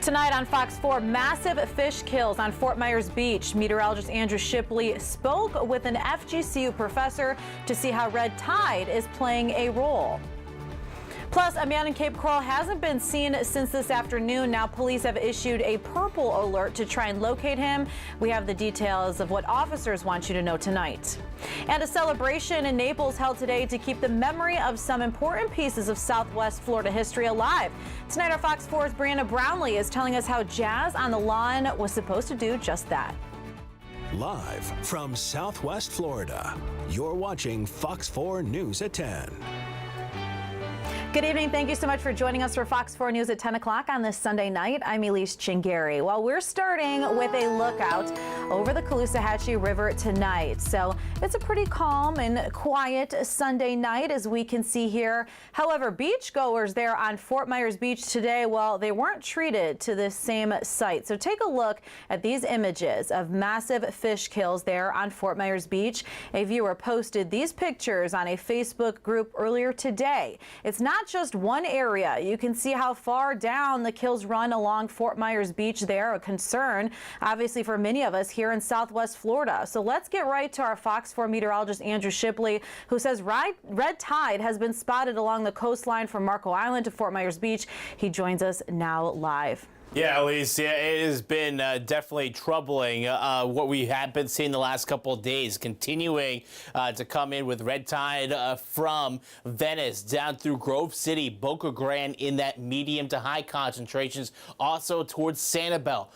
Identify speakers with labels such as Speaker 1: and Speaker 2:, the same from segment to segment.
Speaker 1: Tonight on Fox 4, massive fish kills on Fort Myers Beach. Meteorologist Andrew Shipley spoke with an FGCU professor to see how red tide is playing a role. Plus, a man in Cape Coral hasn't been seen since this afternoon. Now police have issued a purple alert to try and locate him. We have the details of what officers want you to know tonight. And a celebration in Naples held today to keep the memory of some important pieces of Southwest Florida history alive. Tonight, our Fox 4's Brianna Brownlee is telling us how Jazz on the Lawn was supposed to do just that.
Speaker 2: Live from Southwest Florida, you're watching Fox 4 News at 10.
Speaker 1: Good evening. Thank you so much for joining us for Fox 4 News at 10 o'clock on this Sunday night. I'm Elise Chingari. Well, we're starting with a lookout over the Caloosahatchee River tonight. So it's a pretty calm and quiet Sunday night, as we can see here. However, beachgoers there on Fort Myers Beach today, well, they weren't treated to this same sight. So take a look at these images of massive fish kills there on Fort Myers Beach. A viewer posted these pictures on a Facebook group earlier today. It's not just one area. You can see how far down the kills run along Fort Myers Beach there, a concern obviously for many of us here in Southwest Florida. So let's get right to our Fox 4 meteorologist Andrew Shipley, who says red tide has been spotted along the coastline from Marco Island to Fort Myers Beach. He joins us now live.
Speaker 3: Yeah, Elise, it has been definitely troubling what we have been seeing the last couple of days, continuing to come in with red tide from Venice down through Grove City, Boca Grande in that medium to high concentrations, also towards Sanibel,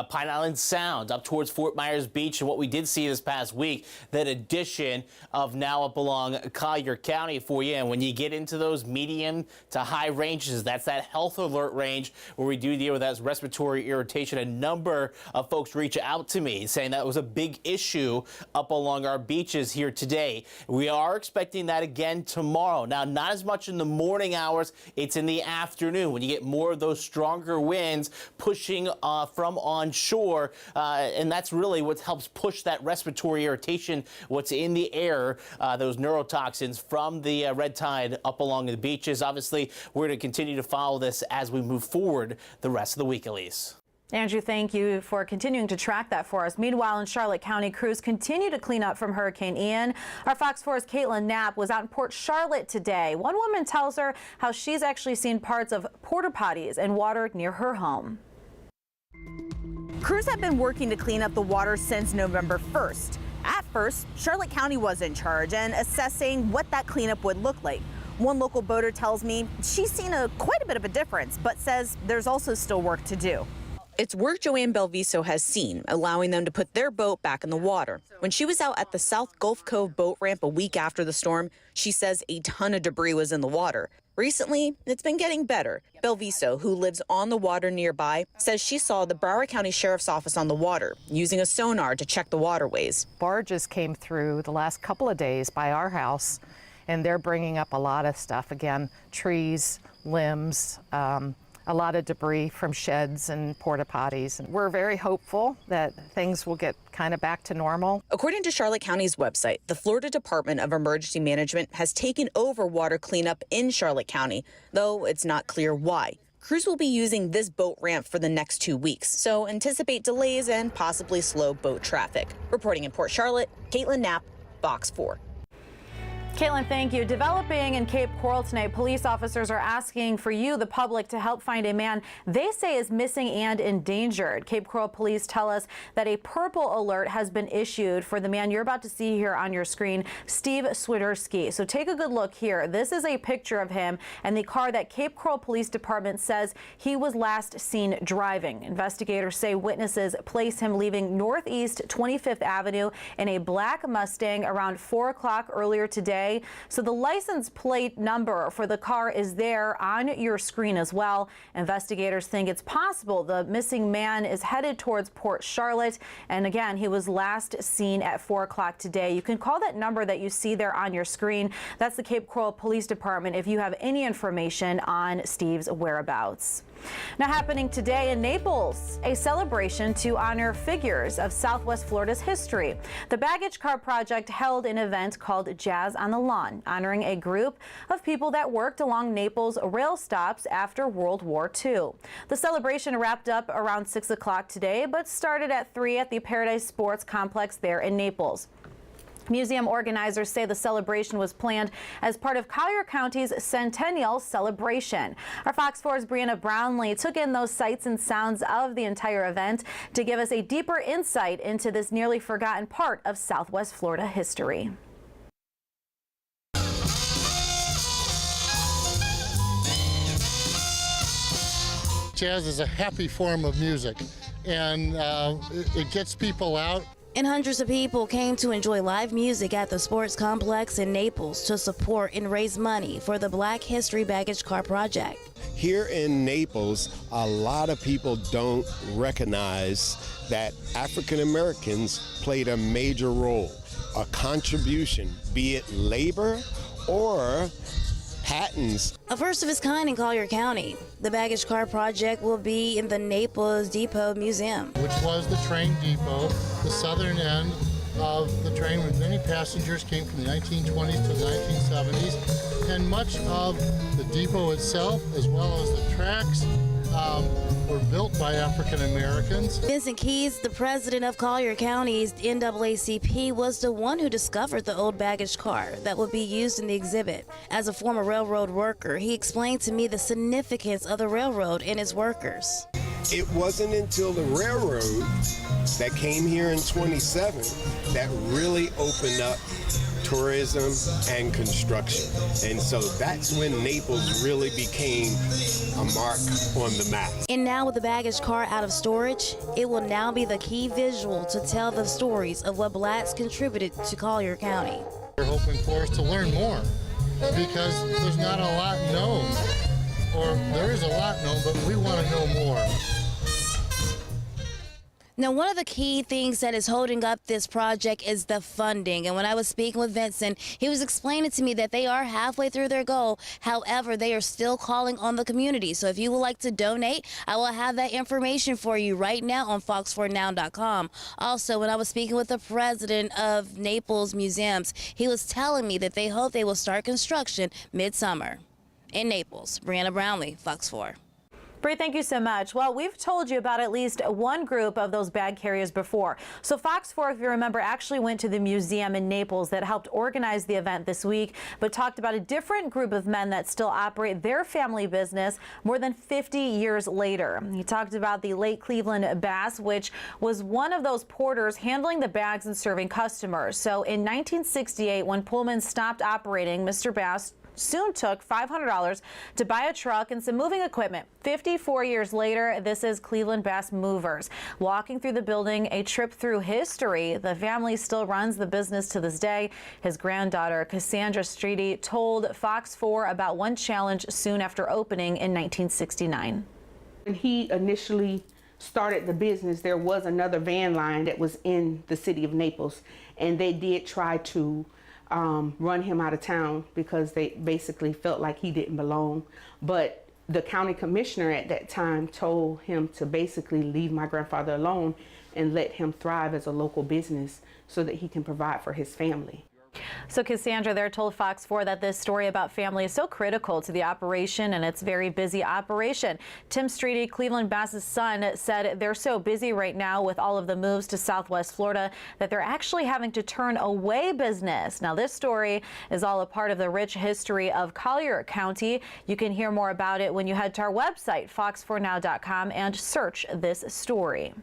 Speaker 3: Pine Island Sound, up towards Fort Myers Beach. And what we did see this past week, that addition of now up along Collier County for you. And when you get into those medium to high ranges, that's that health alert range where we do deal with that respiratory irritation. A number of folks reach out to me saying that was a big issue up along our beaches here today. We are expecting that again tomorrow. Now, not as much in the morning hours. It's in the afternoon when you get more of those stronger winds pushing from onshore. And that's really what helps push that respiratory irritation, what's in the air, those neurotoxins from the red tide up along the beaches. Obviously, we're going to continue to follow this as we move forward the rest of the week, Elise.
Speaker 1: Andrew, thank you for continuing to track that for us. Meanwhile, in Charlotte County, crews continue to clean up from Hurricane Ian. Our Fox 4's Caitlin Knapp was out in Port Charlotte today. One woman tells her how she's actually seen parts of porta potties and water near her home.
Speaker 4: Crews have been working to clean up the water since November 1st. At first, Charlotte County was in charge and assessing what that cleanup would look like. One local boater tells me she's seen quite a bit of a difference, but says there's also still work to do. It's work Joanne Belviso has seen, allowing them to put their boat back in the water. When she was out at the South Gulf Cove boat ramp a week after the storm, she says a ton of debris was in the water. Recently, it's been getting better. Belviso, who lives on the water nearby, says she saw the Broward County Sheriff's Office on the water, using a sonar to check the waterways.
Speaker 5: Barges came through the last couple of days by our house, and they're bringing up a lot of stuff. Again, trees, limbs, a lot of debris from sheds and porta potties. We're very hopeful that things will get kind of back to normal.
Speaker 4: According to Charlotte County's website, the Florida Department of Emergency Management has taken over water cleanup in Charlotte County, though it's not clear why. Crews will be using this boat ramp for the next 2 weeks, so anticipate delays and possibly slow boat traffic. Reporting in Port Charlotte, Caitlin Knapp, Fox 4.
Speaker 1: Caitlin, thank you. Developing in Cape Coral tonight, police officers are asking for you, the public, to help find a man they say is missing and endangered. Cape Coral police tell us that a purple alert has been issued for the man you're about to see here on your screen, Steve Swiderski. So take a good look here. This is a picture of him and the car that Cape Coral Police Department says he was last seen driving. Investigators say witnesses place him leaving Northeast 25th Avenue in a black Mustang around 4 o'clock earlier today. So the license plate number for the car is there on your screen as well. Investigators think it's possible the missing man is headed towards Port Charlotte. And again, he was last seen at 4 o'clock today. You can call that number that you see there on your screen. That's the Cape Coral Police Department if you have any information on Steve's whereabouts. Now happening today in Naples, a celebration to honor figures of Southwest Florida's history. The Baggage Car Project held an event called Jazz on the Lawn, honoring a group of people that worked along Naples rail stops after World War II. The celebration wrapped up around 6 o'clock today, but started at 3 at the Paradise Sports Complex there in Naples. Museum organizers say the celebration was planned as part of Collier County's Centennial Celebration. Our Fox 4's Brianna Brownlee took in those sights and sounds of the entire event to give us a deeper insight into this nearly forgotten part of Southwest Florida history.
Speaker 6: Jazz is a happy form of music, and it gets people out.
Speaker 7: And hundreds of people came to enjoy live music at the sports complex in Naples to support and raise money for the Black History Baggage Car Project.
Speaker 8: Here in Naples, a lot of people don't recognize that African Americans played a major role, a contribution, be it labor or patents.
Speaker 7: A first of its kind in Collier County. The Baggage Car Project will be in the Naples Depot Museum,
Speaker 6: Which was the train depot, the southern end of the train where many passengers came from the 1920s to the 1970s. And much of the depot itself, as well as the tracks, were built by African Americans.
Speaker 7: Vincent Keys, the president of Collier County's NAACP, was the one who discovered the old baggage car that would be used in the exhibit. As a former railroad worker, he explained to me the significance of the railroad and its workers.
Speaker 8: It wasn't until the railroad that came here in 27 that really opened up tourism and construction. And so that's when Naples really became a mark on the map.
Speaker 7: And now with the baggage car out of storage, it will now be the key visual to tell the stories of what blacks contributed to Collier County.
Speaker 6: We're hoping for us to learn more because there's not a lot known, or there is a lot known, but we want to know more.
Speaker 7: Now, one of the key things that is holding up this project is the funding. And when I was speaking with Vincent, he was explaining to me that they are halfway through their goal. However, they are still calling on the community. So if you would like to donate, I will have that information for you right now on fox4now.com. Also, when I was speaking with the president of Naples Museums, he was telling me that they hope they will start construction midsummer. In Naples, Brianna Brownlee, Fox 4.
Speaker 1: Bree, thank you so much. Well, we've told you about at least one group of those bag carriers before. So Fox 4, if you remember, actually went to the museum in Naples that helped organize the event this week, but talked about a different group of men that still operate their family business more than 50 years later. He talked about the late Cleveland Bass, which was one of those porters handling the bags and serving customers. So in 1968, when Pullman stopped operating, Mr. Bass soon took $500 to buy a truck and some moving equipment. 54 years later, this is Cleveland Bass Movers. Walking through the building, a trip through history. The family still runs the business to this day. His granddaughter, Cassandra Streety, told Fox 4 about one challenge soon after opening in 1969.
Speaker 9: When he initially started the business, there was another van line that was in the city of Naples, and they did try to run him out of town because they basically felt like he didn't belong. But the county commissioner at that time told him to basically leave my grandfather alone and let him thrive as a local business so that he can provide for his family.
Speaker 1: So Cassandra there told Fox 4 that this story about family is so critical to the operation and its very busy operation. Tim Streety, Cleveland Bass's son, said they're so busy right now with all of the moves to Southwest Florida that they're actually having to turn away business. Now, this story is all a part of the rich history of Collier County. You can hear more about it when you head to our website, fox4now.com, and search this story.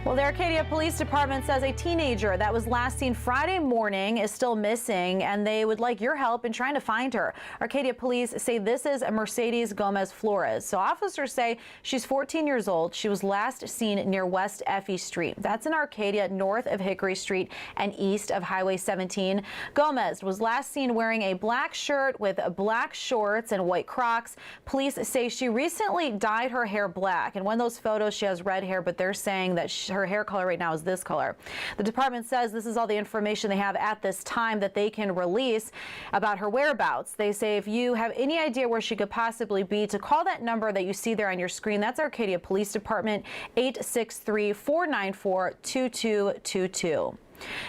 Speaker 1: Well, the Arcadia Police Department says a teenager that was last seen Friday morning is still missing, and they would like your help in trying to find her. Arcadia Police say this is Mercedes Gomez Flores. So officers say she's 14 years old. She was last seen near West Effie Street. That's in Arcadia, north of Hickory Street and east of Highway 17. Gomez was last seen wearing a black shirt with black shorts and white Crocs. Police say she recently dyed her hair black. And when those photos, she has red hair, but they're saying that her hair color right now is this color. The department says this is all the information they have at this time that they can release about her whereabouts. They say if you have any idea where she could possibly be, to call that number that you see there on your screen. That's Arcadia Police Department, 863-494-2222.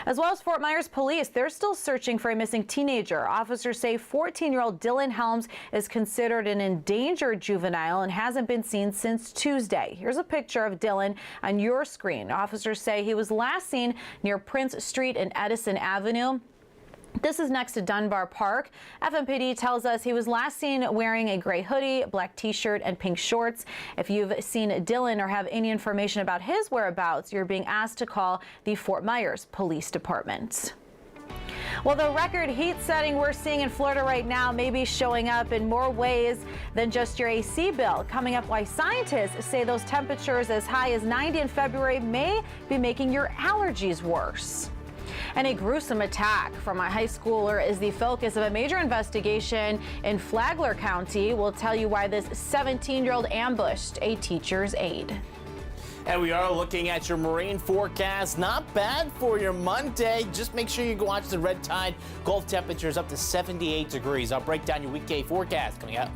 Speaker 1: As well as Fort Myers Police, they're still searching for a missing teenager. Officers say 14-year-old Dylan Helms is considered an endangered juvenile and hasn't been seen since Tuesday. Here's a picture of Dylan on your screen. Officers say he was last seen near Prince Street and Edison Avenue. This is next to Dunbar Park. FMPD tells us he was last seen wearing a gray hoodie, black t-shirt, and pink shorts. If you've seen Dylan or have any information about his whereabouts, you're being asked to call the Fort Myers Police Department. Well, the record heat setting we're seeing in Florida right now may be showing up in more ways than just your AC bill. Coming up, why scientists say those temperatures as high as 90 in February may be making your allergies worse. And a gruesome attack from a high schooler is the focus of a major investigation in Flagler County. We'll tell you why this 17-year-old ambushed a teacher's aide.
Speaker 3: And we are looking at your marine forecast. Not bad for your Monday. Just make sure you go watch the red tide. Gulf temperatures up to 78 degrees. I'll break down your weekday forecast coming up.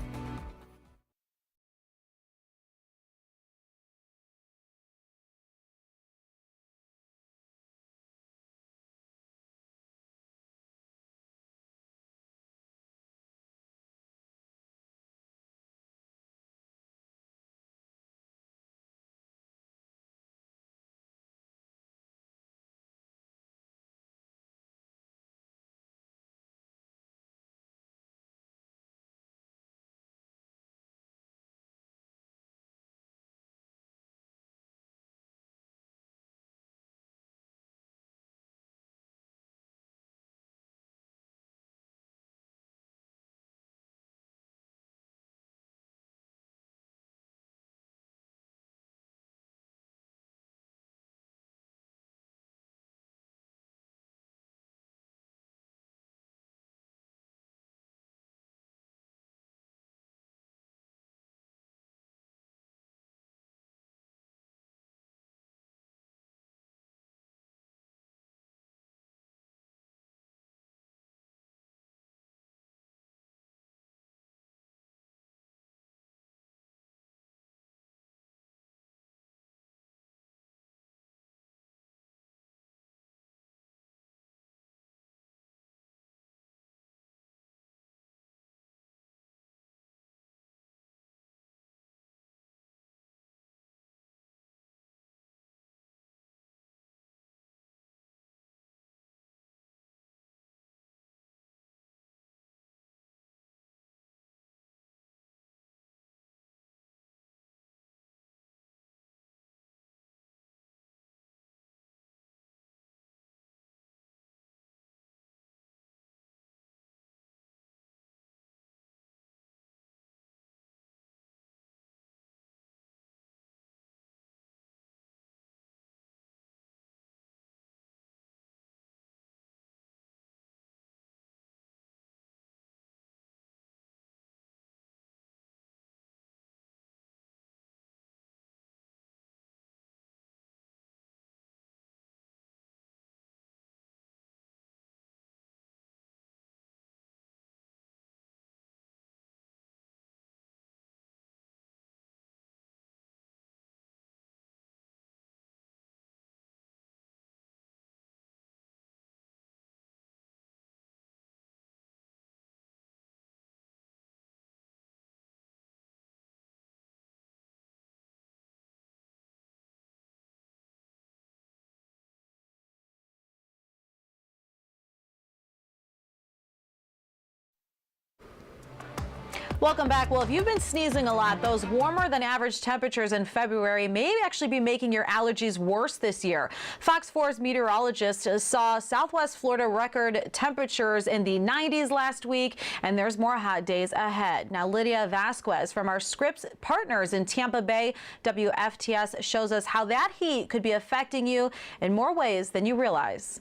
Speaker 1: Welcome back. Well, if you've been sneezing a lot, those warmer than average temperatures in February may actually be making your allergies worse this year. Fox 4's meteorologists saw Southwest Florida record temperatures in the 90s last week, and there's more hot days ahead. Now, Lydia Vasquez from our Scripps partners in Tampa Bay, WFTS, shows us how that heat could be affecting you in more ways than you realize.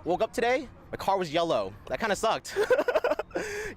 Speaker 10: Woke up today, my car was yellow. That kind of sucked.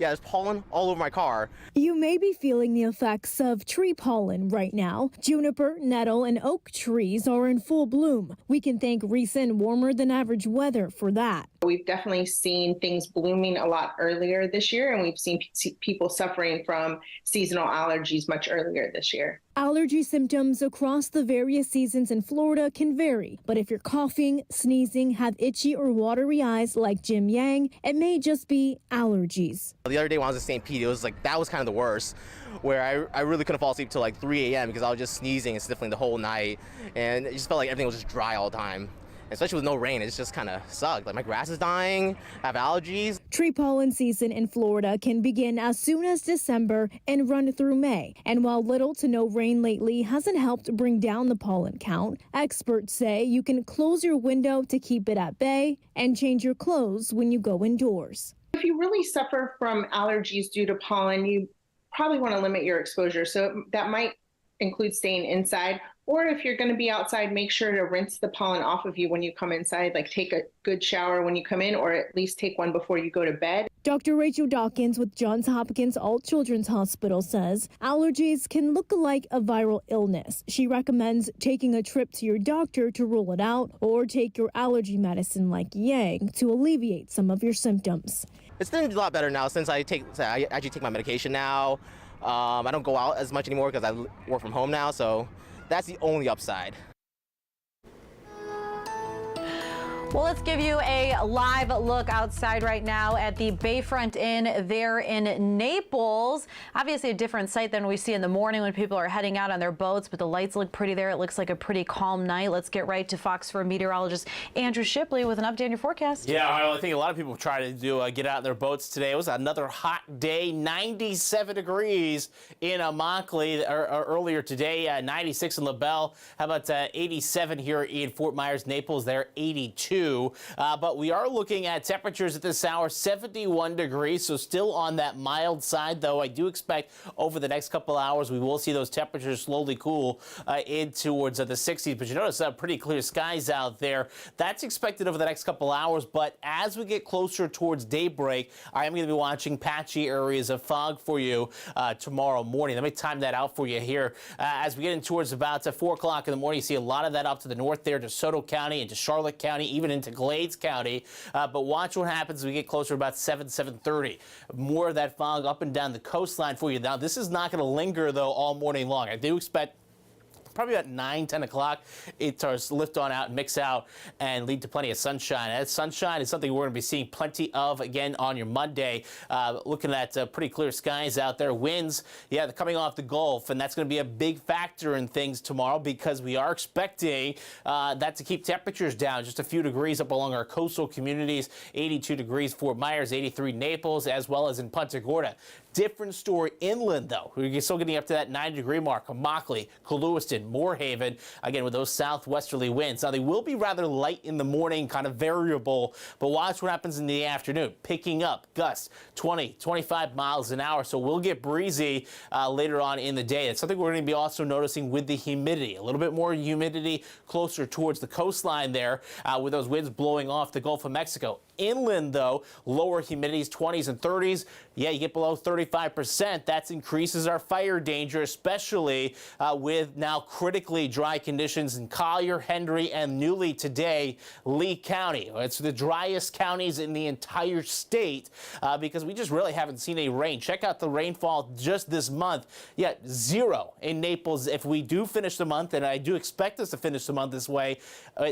Speaker 10: yeah, there's pollen all over my car.
Speaker 11: You may be feeling the effects of tree pollen right now. Juniper, nettle, and oak trees are in full bloom. We can thank recent warmer than average weather for that.
Speaker 12: We've definitely seen things blooming a lot earlier this year, and we've seen people suffering from seasonal allergies much earlier this year.
Speaker 11: Allergy symptoms across the various seasons in Florida can vary, but if you're coughing, sneezing, have itchy or watery eyes like Jim Yang, it may just be allergies.
Speaker 10: The other day when I was in St. Pete, it was like, that was kind of the worst, where I really couldn't fall asleep till like 3 a.m. because I was just sneezing and sniffling the whole night, and it just felt like everything was just dry all the time. Especially with no rain, it just kind of sucked. Like my grass is dying, I have allergies.
Speaker 11: Tree pollen season in Florida can begin as soon as December and run through May. And while little to no rain lately hasn't helped bring down the pollen count, experts say you can close your window to keep it at bay and change your clothes when you go indoors.
Speaker 12: If you really suffer from allergies due to pollen, you probably want to limit your exposure. So that might include staying inside. Or if you're going to be outside, make sure to rinse the pollen off of you when you come inside, like take a good shower when you come in, or at least take one before you go to bed.
Speaker 11: Dr. Rachel Dawkins with Johns Hopkins Alt Children's Hospital says allergies can look like a viral illness. She recommends taking a trip to your doctor to rule it out, or take your allergy medicine like Yang to alleviate some of your symptoms.
Speaker 10: It's been a lot better now since I actually take my medication now. I don't go out as much anymore because I work from home now, so that's the only upside.
Speaker 1: Well, let's give you a live look outside right now at the Bayfront Inn there in Naples. Obviously a different sight than we see in the morning when people are heading out on their boats, but the lights look pretty there. It looks like a pretty calm night. Let's get right to Fox 4 meteorologist Andrew Shipley with an update on your forecast.
Speaker 3: Yeah, well, I think a lot of people try to do get out in their boats today. It was another hot day, 97 degrees in Immokalee earlier today, 96 in LaBelle. How about 87 here in Fort Myers, Naples? There, 82. But we are looking at temperatures at this hour, 71 degrees, so still on that mild side, though I do expect over the next couple hours we will see those temperatures slowly cool in towards the 60s. But you notice pretty clear skies out there. That's expected over the next couple hours, but as we get closer towards daybreak, I am going to be watching patchy areas of fog for you tomorrow morning. Let me time that out for you here. As we get in towards about 4 o'clock in the morning, you see a lot of that up to the north there, to Soto County, into Charlotte County, even into Glades County, but watch what happens as we get closer to about 7:30. More of that fog up and down the coastline for you. Now, this is not going to linger, though, all morning long. I do expect probably about 9, 10 o'clock, it starts to lift on out and mix out and lead to plenty of sunshine. That sunshine is something we're going to be seeing plenty of again on your Monday. Looking at pretty clear skies out there. Winds, yeah, they're coming off the Gulf, and that's going to be a big factor in things tomorrow because we are expecting that to keep temperatures down just a few degrees up along our coastal communities. 82 degrees Fort Myers, 83 Naples, as well as in Punta Gorda. Different story inland, though. We're still getting up to that 90-degree mark. Immokalee, Lewiston, Moorhaven, again, with those southwesterly winds. Now, they will be rather light in the morning, kind of variable, but watch what happens in the afternoon. Picking up gusts 20, 25 miles an hour, so we'll get breezy later on in the day. It's something we're going to be also noticing with the humidity. A little bit more humidity closer towards the coastline there with those winds blowing off the Gulf of Mexico. Inland, though, lower humidities, 20s and 30s. Yeah, you get below 35%. That increases our fire danger, especially with now critically dry conditions in Collier, Hendry, and newly today, Lee County. It's the driest counties in the entire state because we just really haven't seen any rain. Check out the rainfall just this month. Yeah, 0 in Naples. If we do finish the month, and I do expect us to finish the month this way,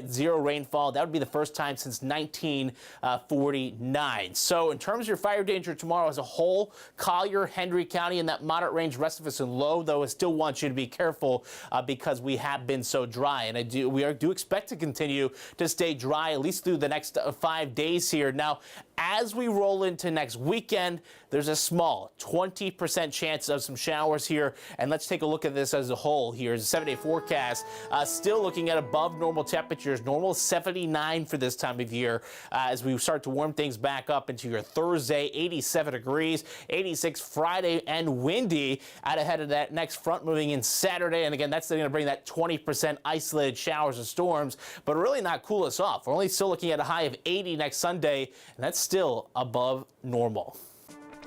Speaker 3: 0 rainfall. That would be the first time since 1949. So in terms of your fire danger tomorrow as a whole, Collier, Hendry County, and that moderate range, rest of us in low, though I still want you to be careful because we have been so dry. And we do expect to continue to stay dry at least through the next 5 days here. Now, as we roll into next weekend, there's a small 20% chance of some showers here. And let's take a look at this as a whole here. It's a 7-day forecast. Still looking at above normal temperatures, normal 79 for this time of year as we start to warm things back up into your Thursday, 87 degrees, 86 Friday, and windy out ahead of that next front moving in Saturday. And again, that's going to bring that 20% isolated showers and storms, but really not cool us off. We're only still looking at a high of 80 next Sunday, and that's still above normal.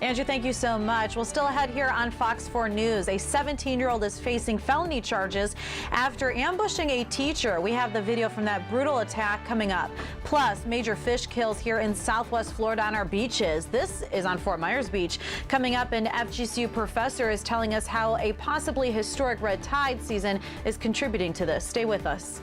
Speaker 1: Andrew, thank you so much. Well, still ahead here on Fox 4 News, a 17-year-old is facing felony charges after ambushing a teacher. We have the video from that brutal attack coming up. Plus, major fish kills here in Southwest Florida on our beaches. This is on Fort Myers Beach. Coming up, an FGCU professor is telling us how a possibly historic red tide season is contributing to this. Stay with us.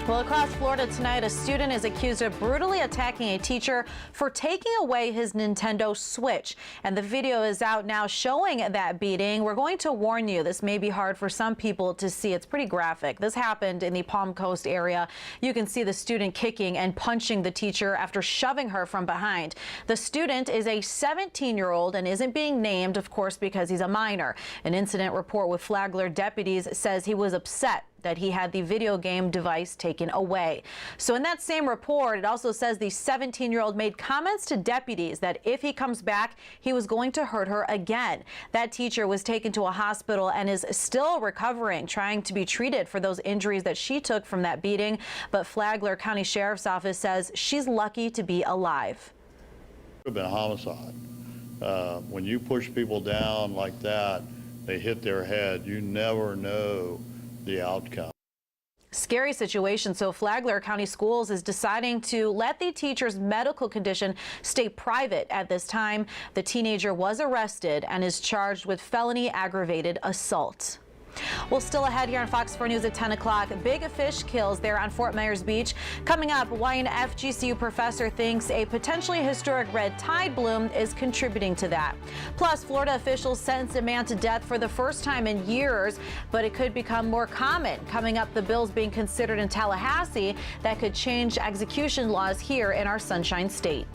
Speaker 1: Well, across Florida tonight, a student is accused of brutally attacking a teacher for taking away his Nintendo Switch. And the video is out now showing that beating. We're going to warn you, this may be hard for some people to see. It's pretty graphic. This happened in the Palm Coast area. You can see the student kicking and punching the teacher after shoving her from behind. The student is a 17-year-old and isn't being named, of course, because he's a minor. An incident report with Flagler deputies says he was upset that he had the video game device taken away. So in that same report, it also says the 17-year-old made comments to deputies that if he comes back, he was going to hurt her again. That teacher was taken to a hospital and is still recovering, trying to be treated for those injuries that she took from that beating. But Flagler County Sheriff's Office says she's lucky to be alive.
Speaker 13: It could have been a homicide. When you push people down like that, they hit their head. You never know the outcome.
Speaker 1: Scary situation. So Flagler County Schools is deciding to let the teacher's medical condition stay private at this time. The teenager was arrested and is charged with felony aggravated assault. Well, still ahead here on Fox 4 News at 10 o'clock, big fish kills there on Fort Myers Beach. Coming up, why an FGCU professor thinks a potentially historic red tide bloom is contributing to that. Plus, Florida officials sentenced a man to death for the first time in years, but it could become more common. Coming up, the bills being considered in Tallahassee that could change execution laws here in our Sunshine State.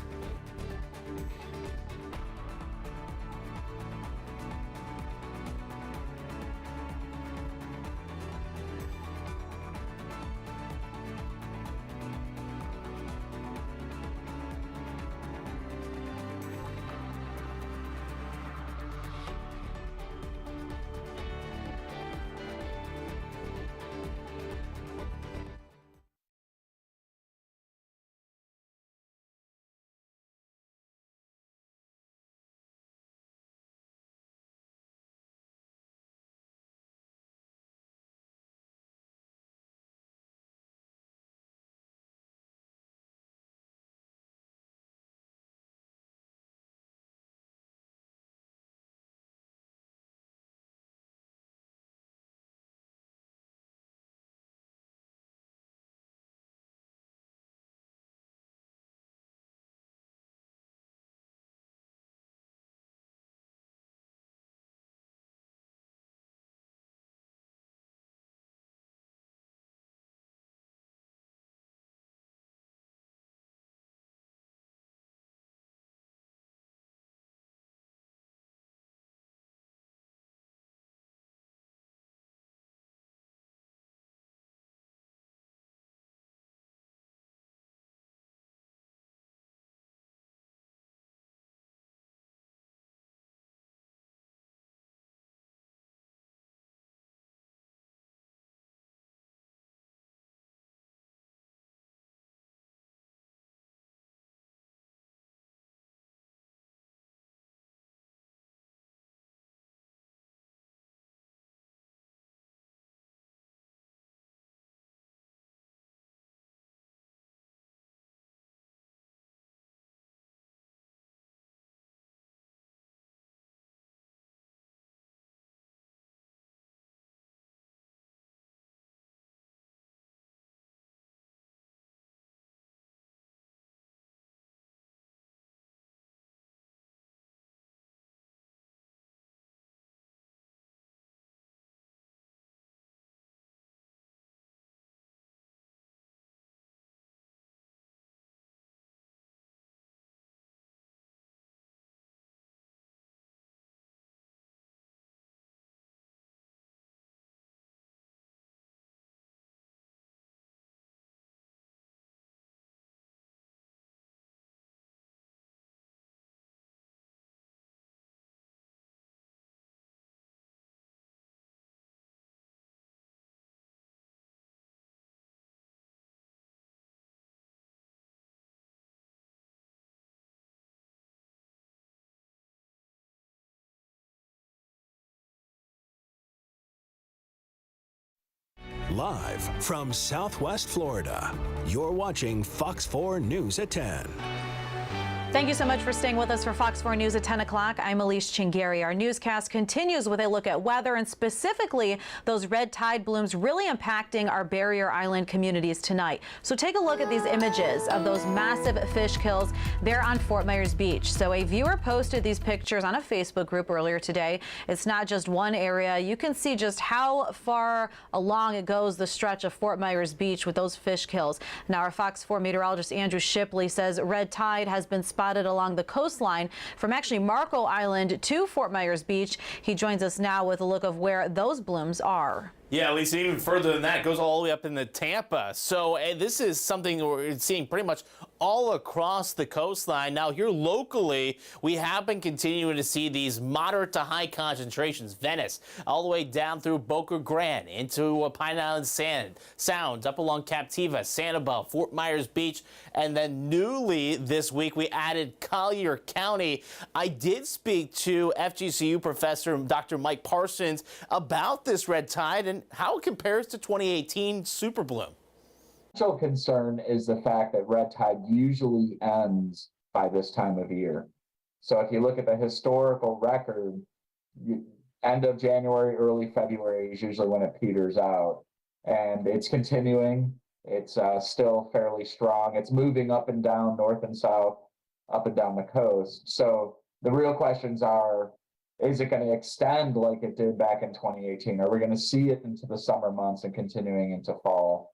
Speaker 2: Live from Southwest Florida, you're watching Fox 4 News at 10.
Speaker 1: Thank you so much for staying with us for Fox 4 News at 10 o'clock. I'm Elise Chingari. Our newscast continues with a look at weather and specifically those red tide blooms really impacting our barrier island communities tonight. So take a look at these images of those massive fish kills there on Fort Myers Beach. So a viewer posted these pictures on a Facebook group earlier today. It's not just one area. You can see just how far along it goes, the stretch of Fort Myers Beach with those fish kills. Now our Fox 4 meteorologist Andrew Shipley says red tide has been spotted along the coastline from actually Marco Island to Fort Myers Beach. He joins us now with a look of where those blooms are.
Speaker 3: Yeah, at least even further than that, it goes all the way up into Tampa. So this is something we're seeing pretty much all across the coastline. Now here locally, we have been continuing to see these moderate to high concentrations. Venice, all the way down through Boca Grande, into Pine Island Sounds, up along Captiva, Sanibel, Fort Myers Beach, and then newly this week we added Collier County. I did speak to FGCU professor Dr. Mike Parsons about this red tide and how it compares to 2018 super bloom.
Speaker 14: The actual concern is the fact that red tide usually ends by this time of year. So if you look at the historical record, end of January, early February is usually when it peters out. And it's continuing. It's still fairly strong. It's moving up and down, north and south, up and down the coast. So the real questions are, is it going to extend like it did back in 2018? Are we going to see it into the summer months and continuing into fall?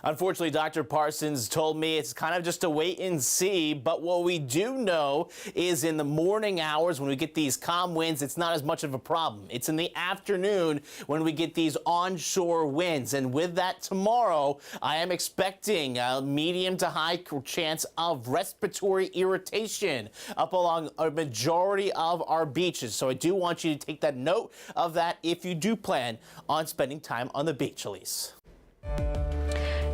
Speaker 3: Unfortunately, Dr. Parsons told me it's kind of just a wait and see, but what we do know is in the morning hours when we get these calm winds, it's not as much of a problem. It's in the afternoon when we get these onshore winds, and with that tomorrow, I am expecting a medium to high chance of respiratory irritation up along a majority of our beaches. So I do want you to take that note of that if you do plan on spending time on the beach, Elise.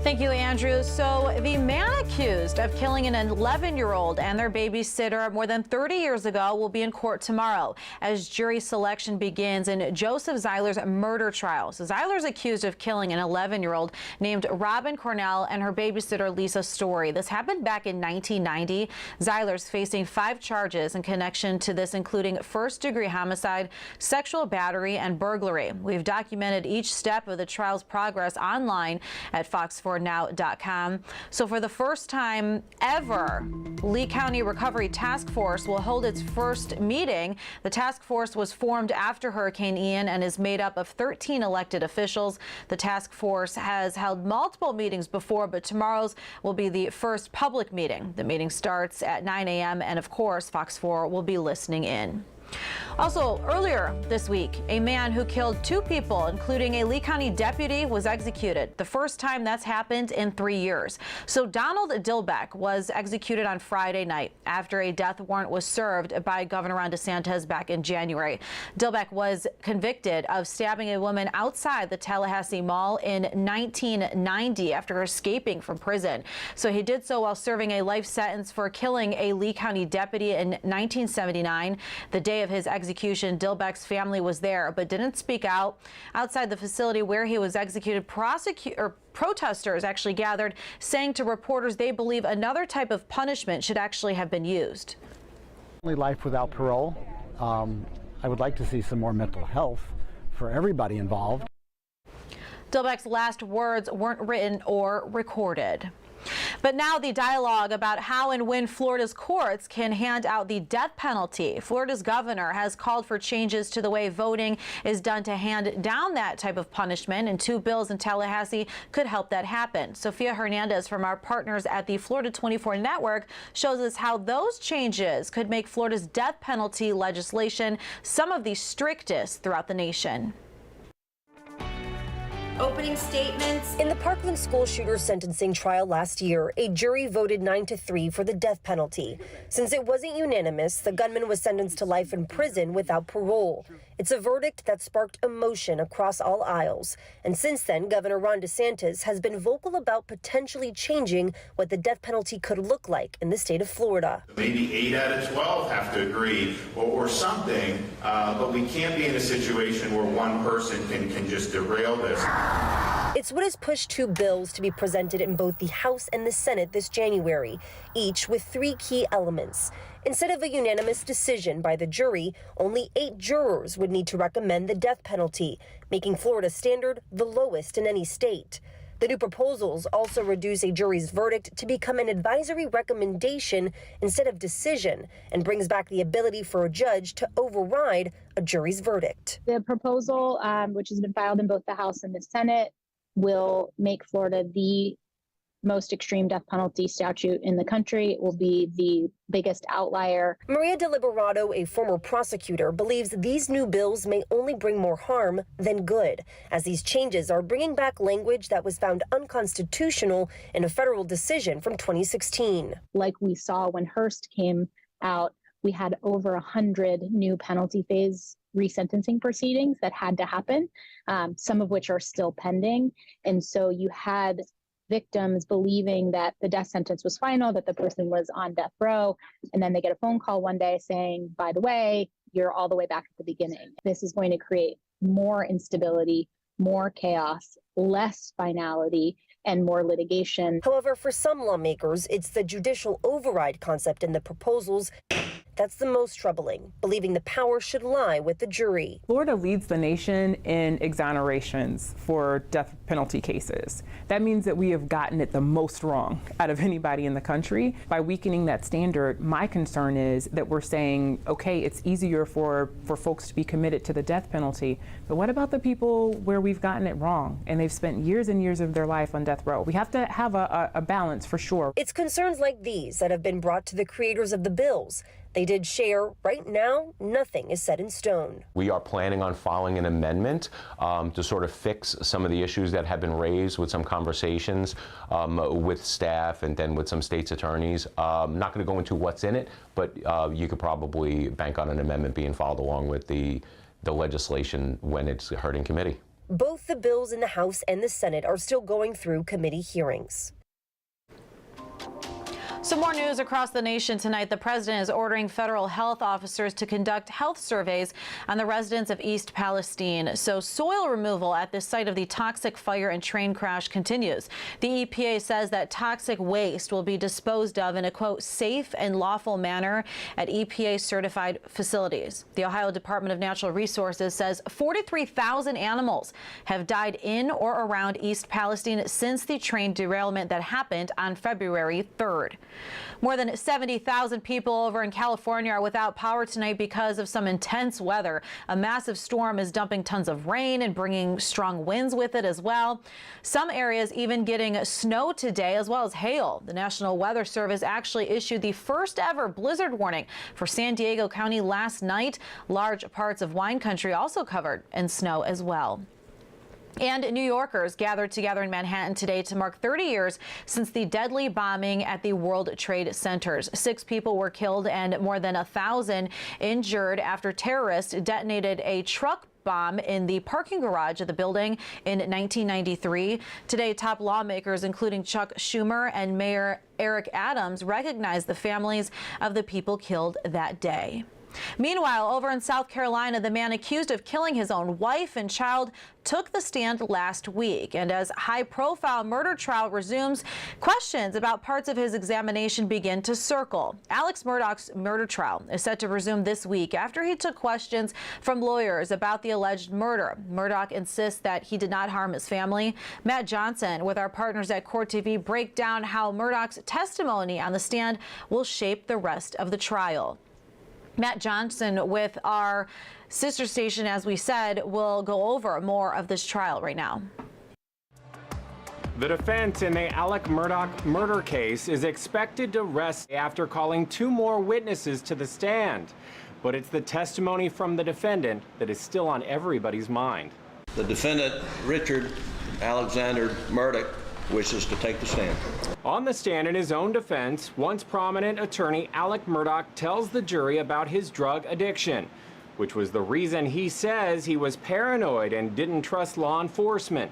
Speaker 1: Thank you, Andrew. So the man accused of killing an 11-year-old and their babysitter more than 30 years ago will be in court tomorrow as jury selection begins in Joseph Zeiler's murder trial. So Zeiler's accused of killing an 11-year-old named Robin Cornell and her babysitter Lisa Story. This happened back in 1990. Zeiler's facing 5 charges in connection to this, including first-degree homicide, sexual battery, and burglary. We've documented each step of the trial's progress online at Fox4Now.com. So for the first time ever, Lee County Recovery Task Force will hold its first meeting. The task force was formed after Hurricane Ian and is made up of 13 elected officials. The task force has held multiple meetings before, but tomorrow's will be the first public meeting. The meeting starts at 9 a.m. and of course, Fox 4 will be listening in. Also, earlier this week, a man who killed 2 people, including a Lee County deputy, was executed. The first time that's happened in 3 years. So Donald Dilbeck was executed on Friday night after a death warrant was served by Governor Ron DeSantis back in January. Dilbeck was convicted of stabbing a woman outside the Tallahassee Mall in 1990 after escaping from prison. So he did so while serving a life sentence for killing a Lee County deputy in 1979. The day of his execution, Dilbeck's family was there but didn't speak out. Outside the facility where he was executed, protesters actually gathered, saying to reporters they believe another type of punishment should actually have been used.
Speaker 15: Only life without parole. I would like to see some more mental health for everybody involved.
Speaker 1: Dilbeck's last words weren't written or recorded. But now the dialogue about how and when Florida's courts can hand out the death penalty. Florida's governor has called for changes to the way voting is done to hand down that type of punishment, and 2 bills in Tallahassee could help that happen. Sophia Hernandez from our partners at the Florida 24 Network shows us how those changes could make Florida's death penalty legislation some of the strictest throughout the nation.
Speaker 16: Opening statements. In the Parkland school shooter sentencing trial last year, a jury voted 9-3 for the death penalty. Since it wasn't unanimous, the gunman was sentenced to life in prison without parole. It's a verdict that sparked emotion across all aisles. And since then, Governor Ron DeSantis has been vocal about potentially changing what the death penalty could look like in the state of Florida.
Speaker 17: Maybe 8 out of 12 have to agree or something, but we can't be in a situation where one person can just derail this.
Speaker 16: It's what has pushed 2 bills to be presented in both the House and the Senate this January, each with 3 key elements. Instead of a unanimous decision by the jury, only 8 jurors would need to recommend the death penalty, making Florida's standard the lowest in any state. The new proposals also reduce a jury's verdict to become an advisory recommendation instead of decision, and brings back the ability for a judge to override a jury's verdict.
Speaker 18: The proposal, which has been filed in both the House and the Senate, will make Florida the most extreme death penalty statute in the country. It will be the biggest outlier.
Speaker 16: Maria De Liberato, a former prosecutor, believes these new bills may only bring more harm than good, as these changes are bringing back language that was found unconstitutional in a federal decision from 2016.
Speaker 18: Like we saw when Hearst came out, we had over 100 new penalty phase resentencing proceedings that had to happen, some of which are still pending. And so you had victims believing that the death sentence was final, that the person was on death row, and then they get a phone call one day saying, by the way, you're all the way back at the beginning. This is going to create more instability, more chaos, less finality, and more litigation.
Speaker 16: However, for some lawmakers, it's the judicial override concept in the proposals that's the most troubling, believing the power should lie with the jury.
Speaker 19: Florida leads the nation in exonerations for death penalty cases. That means that we have gotten it the most wrong out of anybody in the country. By weakening that standard, my concern is that we're saying, okay, it's easier for folks to be committed to the death penalty, but what about the people where we've gotten it wrong and they've spent years and years of their life on death row? We have to have a balance for sure.
Speaker 16: It's concerns like these that have been brought to the creators of the bills. They did share, right now, nothing is set in stone.
Speaker 20: We are planning on filing an amendment to sort of fix some of the issues that have been raised with some conversations with staff and then with some state's attorneys. I'm not going to go into what's in it, but you could probably bank on an amendment being filed along with the legislation when it's heard in committee.
Speaker 16: Both the bills in the House and the Senate are still going through committee hearings.
Speaker 1: Some more news across the nation tonight. The president is ordering federal health officers to conduct health surveys on the residents of East Palestine. So soil removal at the site of the toxic fire and train crash continues. The EPA says that toxic waste will be disposed of in a, quote, safe and lawful manner at EPA certified facilities. The Ohio Department of Natural Resources says 43,000 animals have died in or around East Palestine since the train derailment that happened on February 3rd. More than 70,000 people over in California are without power tonight because of some intense weather. A massive storm is dumping tons of rain and bringing strong winds with it as well. Some areas even getting snow today as well as hail. The National Weather Service actually issued the first ever blizzard warning for San Diego County last night. Large parts of wine country also covered in snow as well. And New Yorkers gathered together in Manhattan today to mark 30 years since the deadly bombing at the World Trade Centers. 6 people were killed and more than 1,000 injured after terrorists detonated a truck bomb in the parking garage of the building in 1993. Today, top lawmakers, including Chuck Schumer and Mayor Eric Adams, recognized the families of the people killed that day. Meanwhile, over in South Carolina, the man accused of killing his own wife and child took the stand last week. And as high-profile murder trial resumes, questions about parts of his examination begin to circle. Alec Murdaugh's murder trial is set to resume this week after he took questions from lawyers about the alleged murder. Murdaugh insists that he did not harm his family. Matt Johnson, with our partners at Court TV, break down how Murdaugh's testimony on the stand will shape the rest of the trial. Matt Johnson with our sister station, as we said, will go over more of this trial right now.
Speaker 21: The defense in the Alec Murdaugh murder case is expected to rest after calling 2 more witnesses to the stand. But it's the testimony from the defendant that is still on everybody's mind.
Speaker 22: The defendant, Richard Alexander Murdaugh, wishes to take the stand.
Speaker 21: On the stand in his own defense, once prominent attorney Alec Murdaugh tells the jury about his drug addiction, which was the reason he says he was paranoid and didn't trust law enforcement.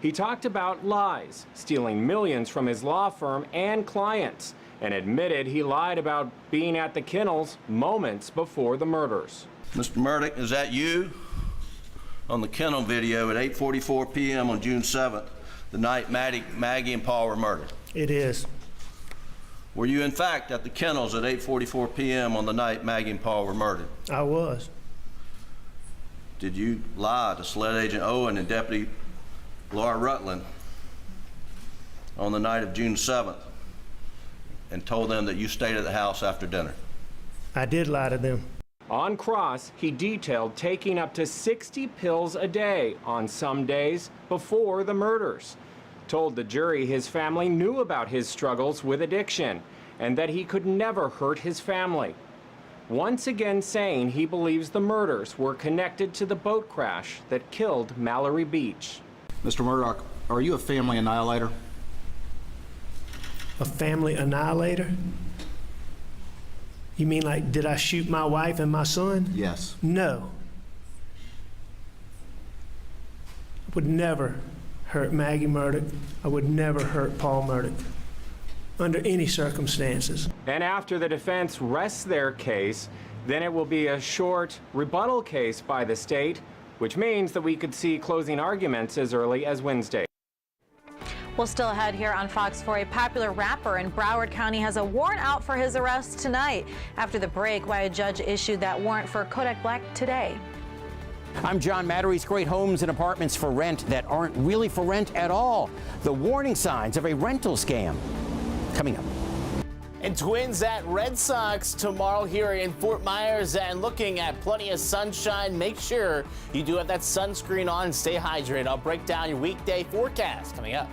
Speaker 21: He talked about lies, stealing millions from his law firm and clients, and admitted he lied about being at the kennels moments before the murders.
Speaker 22: Mr. Murdaugh, is that you? On the kennel video at 8:44 p.m. on June 7th, the night Maggie and Paul were murdered?
Speaker 4: It is.
Speaker 22: Were you in fact at the kennels at 8:44 p.m. on the night Maggie and Paul were murdered?
Speaker 4: I was.
Speaker 22: Did you lie to Sled Agent Owen and Deputy Laura Rutland on the night of June 7th and told them that you stayed at the house after dinner?
Speaker 4: I did lie to them.
Speaker 21: On cross, he detailed taking up to 60 pills a day on some days before the murders. Told the jury his family knew about his struggles with addiction and that he could never hurt his family. Once again saying he believes the murders were connected to the boat crash that killed Mallory Beach.
Speaker 5: Mr. Murdaugh, are you a family annihilator?
Speaker 4: A family annihilator? You mean like, did I shoot my wife and my son?
Speaker 5: Yes.
Speaker 4: No. I would never hurt Maggie Murdaugh. I would never hurt Paul Murdaugh under any circumstances.
Speaker 21: And after the defense rests their case, then it will be a short rebuttal case by the state, which means that we could see closing arguments as early as Wednesday.
Speaker 1: Well, still ahead here on Fox 4, a popular rapper in Broward County has a warrant out for his arrest tonight. After the break, why a judge issued that warrant for Kodak Black today.
Speaker 23: I'm John Mattery's great homes and apartments for rent that aren't really for rent at all. The warning signs of a rental scam. Coming up.
Speaker 3: And Twins at Red Sox tomorrow here in Fort Myers, and looking at plenty of sunshine. Make sure you do have that sunscreen on and stay hydrated. I'll break down your weekday forecast coming up.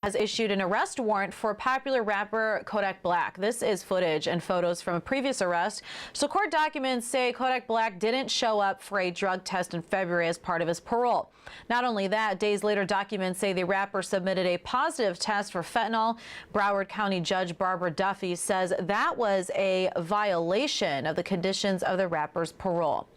Speaker 1: has issued an arrest warrant for popular rapper Kodak Black. This is footage and photos from a previous arrest. So court documents say Kodak Black didn't show up for a drug test in February as part of his parole. Not only that, days later, documents say the rapper submitted a positive test for fentanyl. Broward County Judge Barbara Duffy says that was a violation of the conditions of the rapper's parole.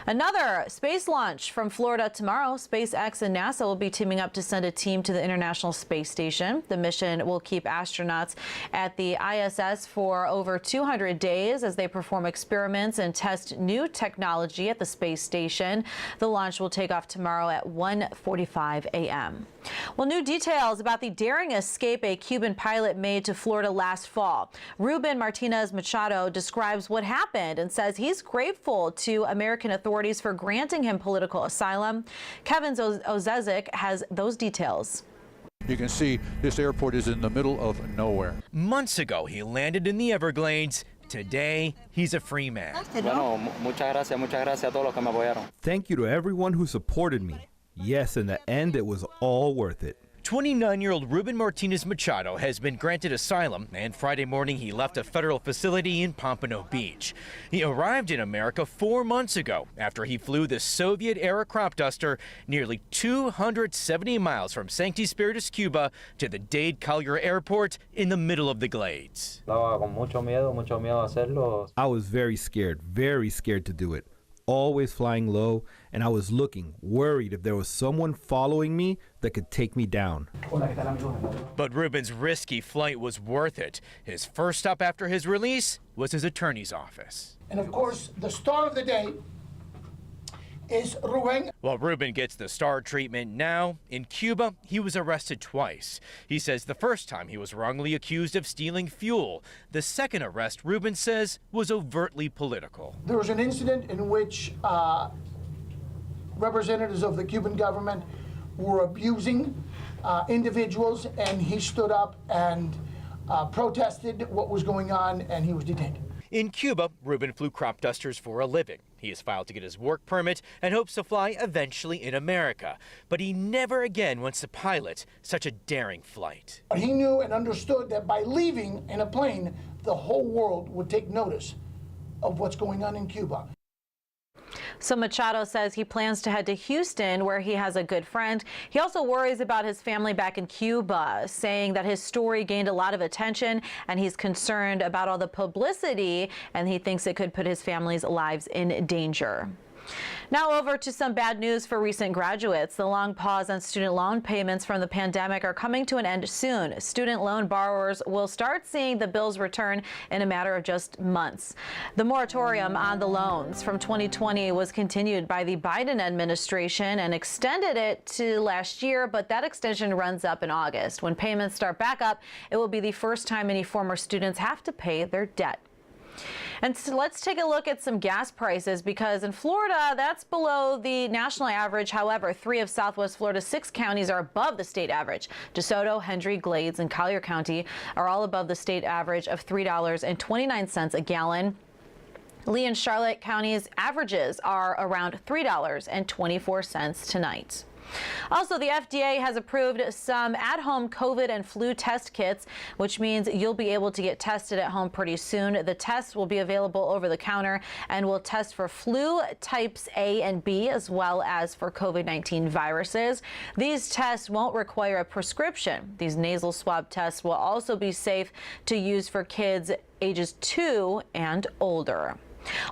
Speaker 1: Another space launch from Florida tomorrow. SpaceX and NASA will be teaming up to send a team to the International Space Station. The mission will keep astronauts at the ISS for over 200 days as they perform experiments and test new technology at the space station. The launch will take off tomorrow at 1:45 a.m. Well, new details about the daring escape a Cuban pilot made to Florida last fall. Ruben Martinez Machado describes what happened and says he's grateful to American authorities for granting him political asylum. Kevin Ozezik has those details.
Speaker 6: You can see this airport is in the middle of nowhere.
Speaker 7: Months ago, he landed in the Everglades. Today, he's a free man.
Speaker 8: Thank you to everyone who supported me. Yes, in the end, it was all worth it.
Speaker 7: 29-year-old Ruben Martinez Machado has been granted asylum, and Friday morning he left a federal facility in Pompano Beach. He arrived in America 4 months ago after he flew the Soviet-era crop duster nearly 270 miles from Sancti Spiritus, Cuba to the Dade Collier Airport in the middle of the Glades.
Speaker 8: I was very scared to do it. Always flying low, and I was looking, worried if there was someone following me that could take me down.
Speaker 7: But Ruben's risky flight was worth it. His first stop after his release was his attorney's office.
Speaker 24: And of course, the star of the day is Ruben.
Speaker 7: While Ruben gets the star treatment now, in Cuba, he was arrested twice. He says the first time he was wrongly accused of stealing fuel. The second arrest, Ruben says, was overtly political.
Speaker 24: There was an incident in which representatives of the Cuban government were abusing individuals, and he stood up and protested what was going on, and he was detained.
Speaker 7: In Cuba, Ruben flew crop dusters for a living. He has filed to get his work permit and hopes to fly eventually in America. But he never again wants to pilot such a daring flight.
Speaker 24: He knew and understood that by leaving in a plane, the whole world would take notice of what's going on in Cuba.
Speaker 1: So Machado says he plans to head to Houston, where he has a good friend. He also worries about his family back in Cuba, saying that his story gained a lot of attention and he's concerned about all the publicity, and he thinks it could put his family's lives in danger. Now over to some bad news for recent graduates. The long pause on student loan payments from the pandemic are coming to an end soon. Student loan borrowers will start seeing the bills return in a matter of just months. The moratorium on the loans from 2020 was continued by the Biden administration and extended it to last year, but that extension runs up in August. When payments start back up, it will be the first time any former students have to pay their debt. And so let's take a look at some gas prices, because in Florida, that's below the national average. However, 3 of Southwest Florida's 6 counties are above the state average. DeSoto, Hendry, Glades, and Collier County are all above the state average of $3.29 a gallon. Lee and Charlotte counties' averages are around $3.24 tonight. Also, the FDA has approved some at-home COVID and flu test kits, which means you'll be able to get tested at home pretty soon. The tests will be available over the counter and will test for flu types A and B, as well as for COVID-19 viruses. These tests won't require a prescription. These nasal swab tests will also be safe to use for kids ages 2 and older.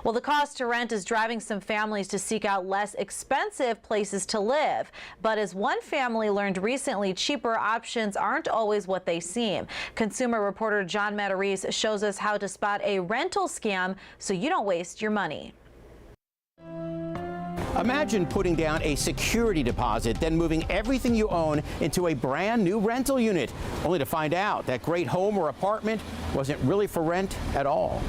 Speaker 1: Well, the cost to rent is driving some families to seek out less expensive places to live. But as one family learned recently, cheaper options aren't always what they seem. Consumer reporter John Matarese shows us how to spot a rental scam so you don't waste your money.
Speaker 23: Imagine putting down a security deposit, then moving everything you own into a brand new rental unit, only to find out that great home or apartment wasn't really for rent at all.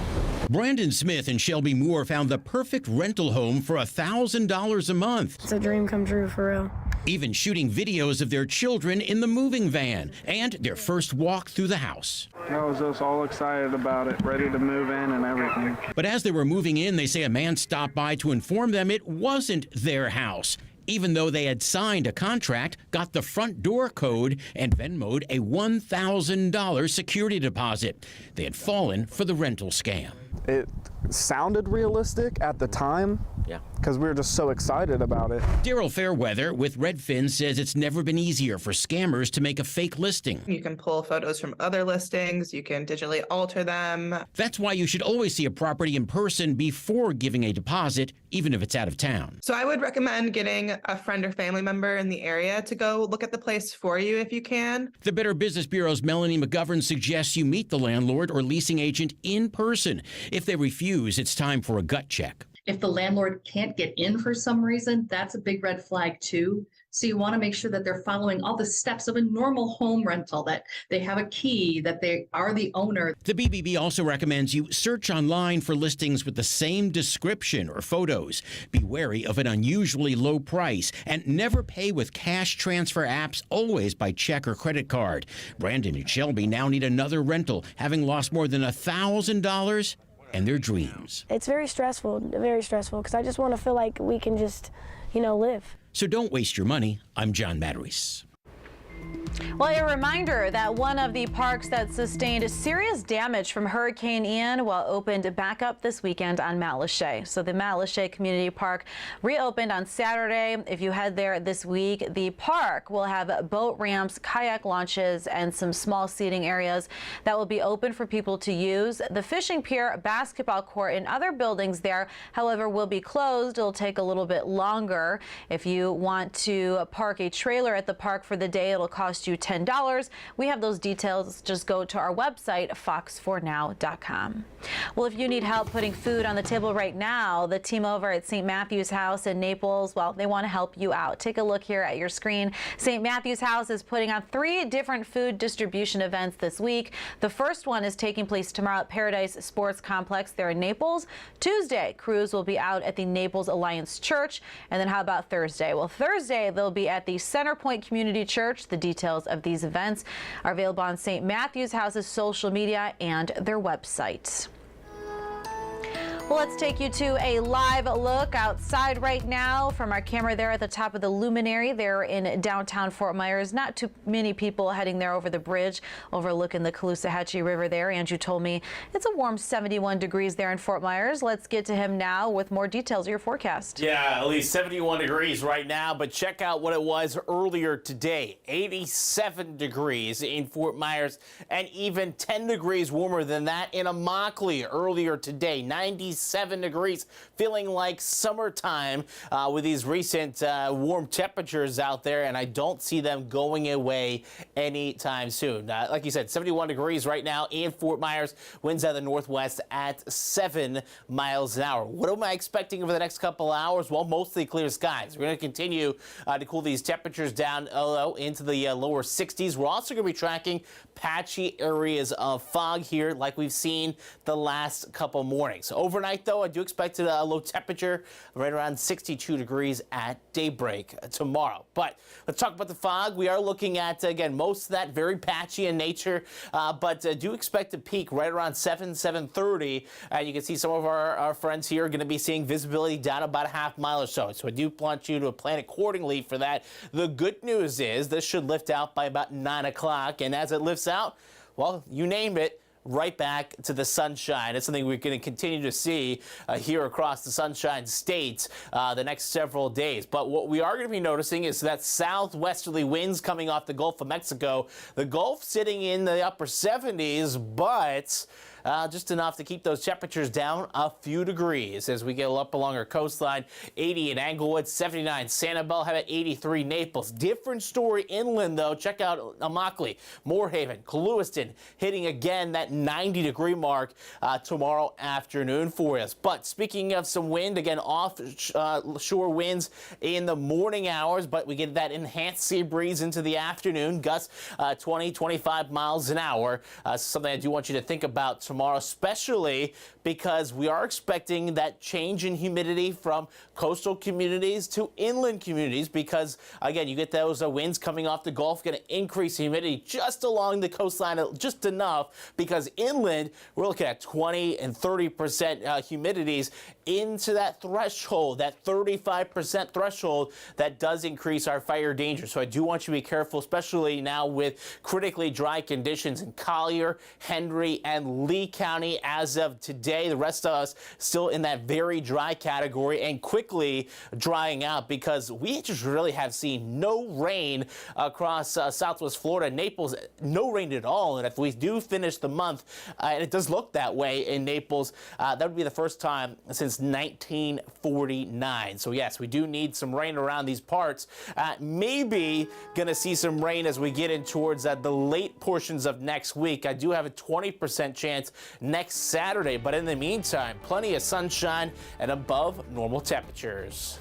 Speaker 23: Brandon Smith and Shelby Moore found the perfect rental home for $1,000 a month.
Speaker 25: It's a dream come true, for real.
Speaker 23: Even shooting videos of their children in the moving van and their first walk through the house.
Speaker 26: I was just all excited about it, ready to move in and everything.
Speaker 23: But as they were moving in, they say a man stopped by to inform them it wasn't their house.
Speaker 9: even though they had signed a contract, got the front door code, and Venmo'd a $1,000 security deposit. They had fallen for the rental scam.
Speaker 26: It sounded realistic at the time.
Speaker 9: Yeah.
Speaker 26: Because we were just so excited about it.
Speaker 9: Daryl Fairweather with Redfin says it's never been easier for scammers to make a fake listing.
Speaker 10: You can pull photos from other listings, you can digitally alter them.
Speaker 9: That's why you should always see a property in person before giving a deposit, even if it's out of town.
Speaker 10: So I would recommend getting a friend or family member in the area to go look at the place for you if you can.
Speaker 9: The Better Business Bureau's Melanie McGovern suggests you meet the landlord or leasing agent in person. If they refuse, it's time for a gut check.
Speaker 11: If the landlord can't get in for some reason, that's a big red flag too. So you want to make sure that they're following all the steps of a normal home rental, that they have a key, that they are the owner.
Speaker 9: The BBB also recommends you search online for listings with the same description or photos. Be wary of an unusually low price and never pay with cash transfer apps, always by check or credit card. Brandon and Shelby now need another rental, having lost more than $1,000 and their dreams.
Speaker 12: It's very stressful, because I just want to feel like we can just, live.
Speaker 9: So don't waste your money. I'm John Matarese.
Speaker 1: Well, a reminder that one of the parks that sustained serious damage from Hurricane Ian opened back up this weekend on Mount Lachey. So the Mount Lachey Community Park reopened on Saturday. If you head there this week, the park will have boat ramps, kayak launches, and some small seating areas that will be open for people to use. The fishing pier, basketball court, and other buildings there, however, will be closed. It'll take a little bit longer. If you want to park a trailer at the park for the day, it'll cost you $10. We have those details. Just go to our website, fox4now.com. Well, if you need help putting food on the table right now, the team over at St. Matthew's House in Naples, well, they want to help you out. Take a look here at your screen. St. Matthew's House is putting on 3 different food distribution events this week. The first one is taking place tomorrow at Paradise Sports Complex there in Naples. Tuesday, crews will be out at the Naples Alliance Church. And then how about Thursday? Well, Thursday, they'll be at the Centerpoint Community Church. The details of these events are available on St. Matthew's House's social media and their website. Well, let's take you to a live look outside right now from our camera there at the top of the Luminary there in downtown Fort Myers. Not too many people heading there over the bridge overlooking the Caloosahatchee River there. Andrew told me it's a warm 71 degrees there in Fort Myers. Let's get to him now with more details of your forecast.
Speaker 3: Yeah, at least 71 degrees right now, but check out what it was earlier today. 87 degrees in Fort Myers and even 10 degrees warmer than that in Immokalee earlier today. 97 degrees, feeling like summertime with these recent warm temperatures out there, and I don't see them going away anytime soon. Like you said, 71 degrees right now in Fort Myers, winds out of the northwest at 7 miles an hour. What am I expecting over the next couple hours? Well, mostly clear skies. We're going to continue to cool these temperatures down into the lower 60s. We're also going to be tracking patchy areas of fog here like we've seen the last couple mornings. Overnight, though, I do expect a low temperature right around 62 degrees at daybreak tomorrow. But let's talk about the fog. We are looking at, again, most of that very patchy in nature, but do expect to peak right around 7:30. And you can see some of our friends here are going to be seeing visibility down about a half mile or so. So I do want you to plan accordingly for that. The good news is this should lift out by about 9 o'clock. And as it lifts out, well, you name it, right back to the sunshine. It's something we're going to continue to see here across the Sunshine State the next several days. But what we are going to be noticing is that southwesterly winds coming off the Gulf of Mexico. The Gulf sitting in the upper 70s, but just enough to keep those temperatures down a few degrees as we get up along our coastline. 80 in Englewood, 79 Sanibel, how about 83 Naples. Different story inland, though. Check out Immokalee, Moorhaven, Lewiston, hitting again that 90-degree mark tomorrow afternoon for us. But speaking of some wind, again, offshore winds in the morning hours, but we get that enhanced sea breeze into the afternoon. Gusts 20, 25 miles an hour. Something I do want you to think about tomorrow, especially because we are expecting that change in humidity from coastal communities to inland communities because, again, you get those winds coming off the Gulf, going to increase humidity just along the coastline, just enough, because inland, we're looking at 20 and 30% humidities into that threshold, that 35% threshold that does increase our fire danger. So I do want you to be careful, especially now with critically dry conditions in Collier, Henry, and Lee County as of today. The rest of us still in that very dry category and quickly drying out because we just really have seen no rain across southwest Florida. Naples, no rain at all. And if we do finish the month, and it does look that way in Naples, that would be the first time since 1949. So yes, we do need some rain around these parts. Maybe going to see some rain as we get in towards the late portions of next week. I do have a 20% chance next Saturday, but in the meantime, plenty of sunshine and above normal temperatures.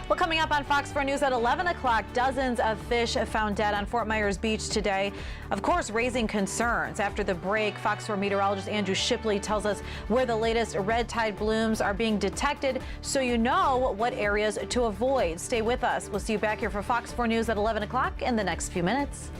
Speaker 1: Well, coming up on Fox 4 News at 11 o'clock, dozens of fish found dead on Fort Myers Beach today, of course, raising concerns. After the break, Fox 4 meteorologist Andrew Shipley tells us where the latest red tide blooms are being detected, so you know what areas to avoid. Stay with us. We'll see you back here for Fox 4 News at 11 o'clock in the next few minutes.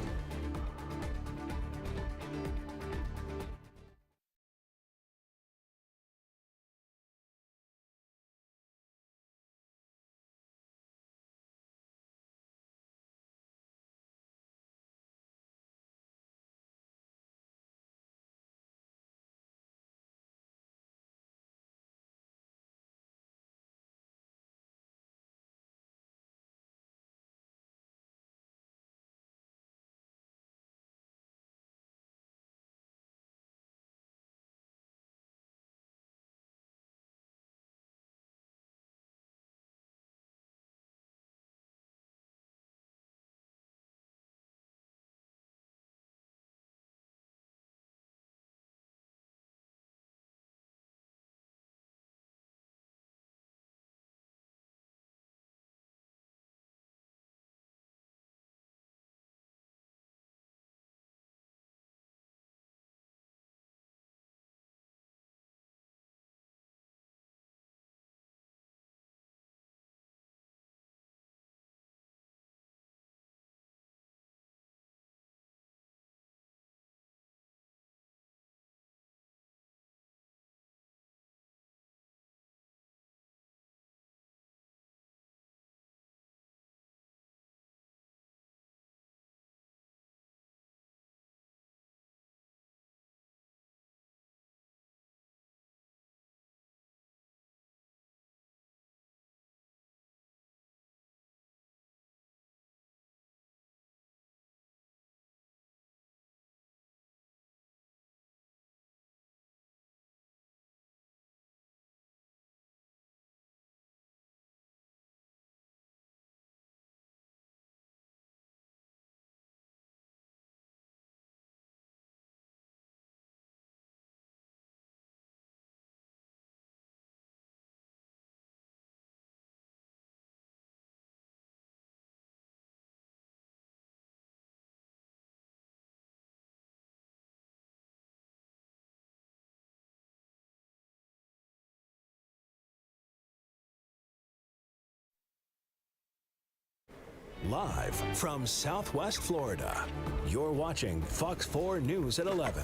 Speaker 2: Live from Southwest Florida, you're watching Fox 4 News at 11.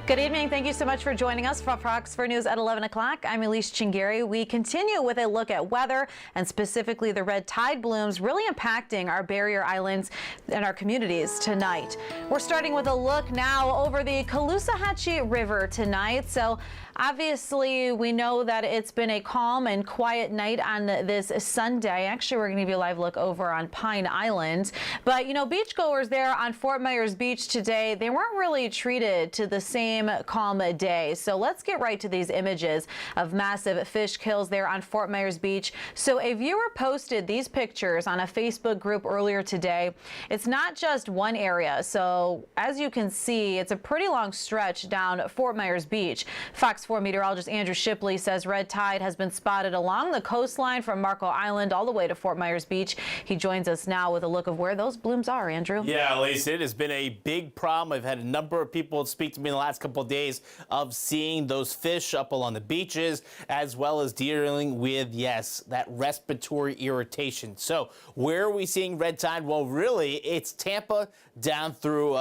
Speaker 1: Good evening. Thank you so much for joining us for Fox 4 News at 11 o'clock. I'm Elise Chingari. We continue with a look at weather and specifically the red tide blooms really impacting our barrier islands and our communities tonight. We're starting with a look now over the Caloosahatchee River tonight. So obviously, we know that it's been a calm and quiet night on this Sunday. Actually, we're going to give you a live look over on Pine Island. But, you know, beachgoers there on Fort Myers Beach today, they weren't really treated to the same calm day. So let's get right to these images of massive fish kills there on Fort Myers Beach. So a viewer posted these pictures on a Facebook group earlier today. It's not just one area. So as you can see, it's a pretty long stretch down Fort Myers Beach. Fox 4 meteorologist Andrew Shipley says red tide has been spotted along the coastline from Marco Island all the way to Fort Myers Beach. He joins us now with a look of where those blooms are, Andrew.
Speaker 3: Yeah, Lisa, it has been a big problem. I've had a number of people speak to me in the last couple of days of seeing those fish up along the beaches, as well as dealing with, yes, that respiratory irritation. So where are we seeing red tide? Well, really, it's Tampa down through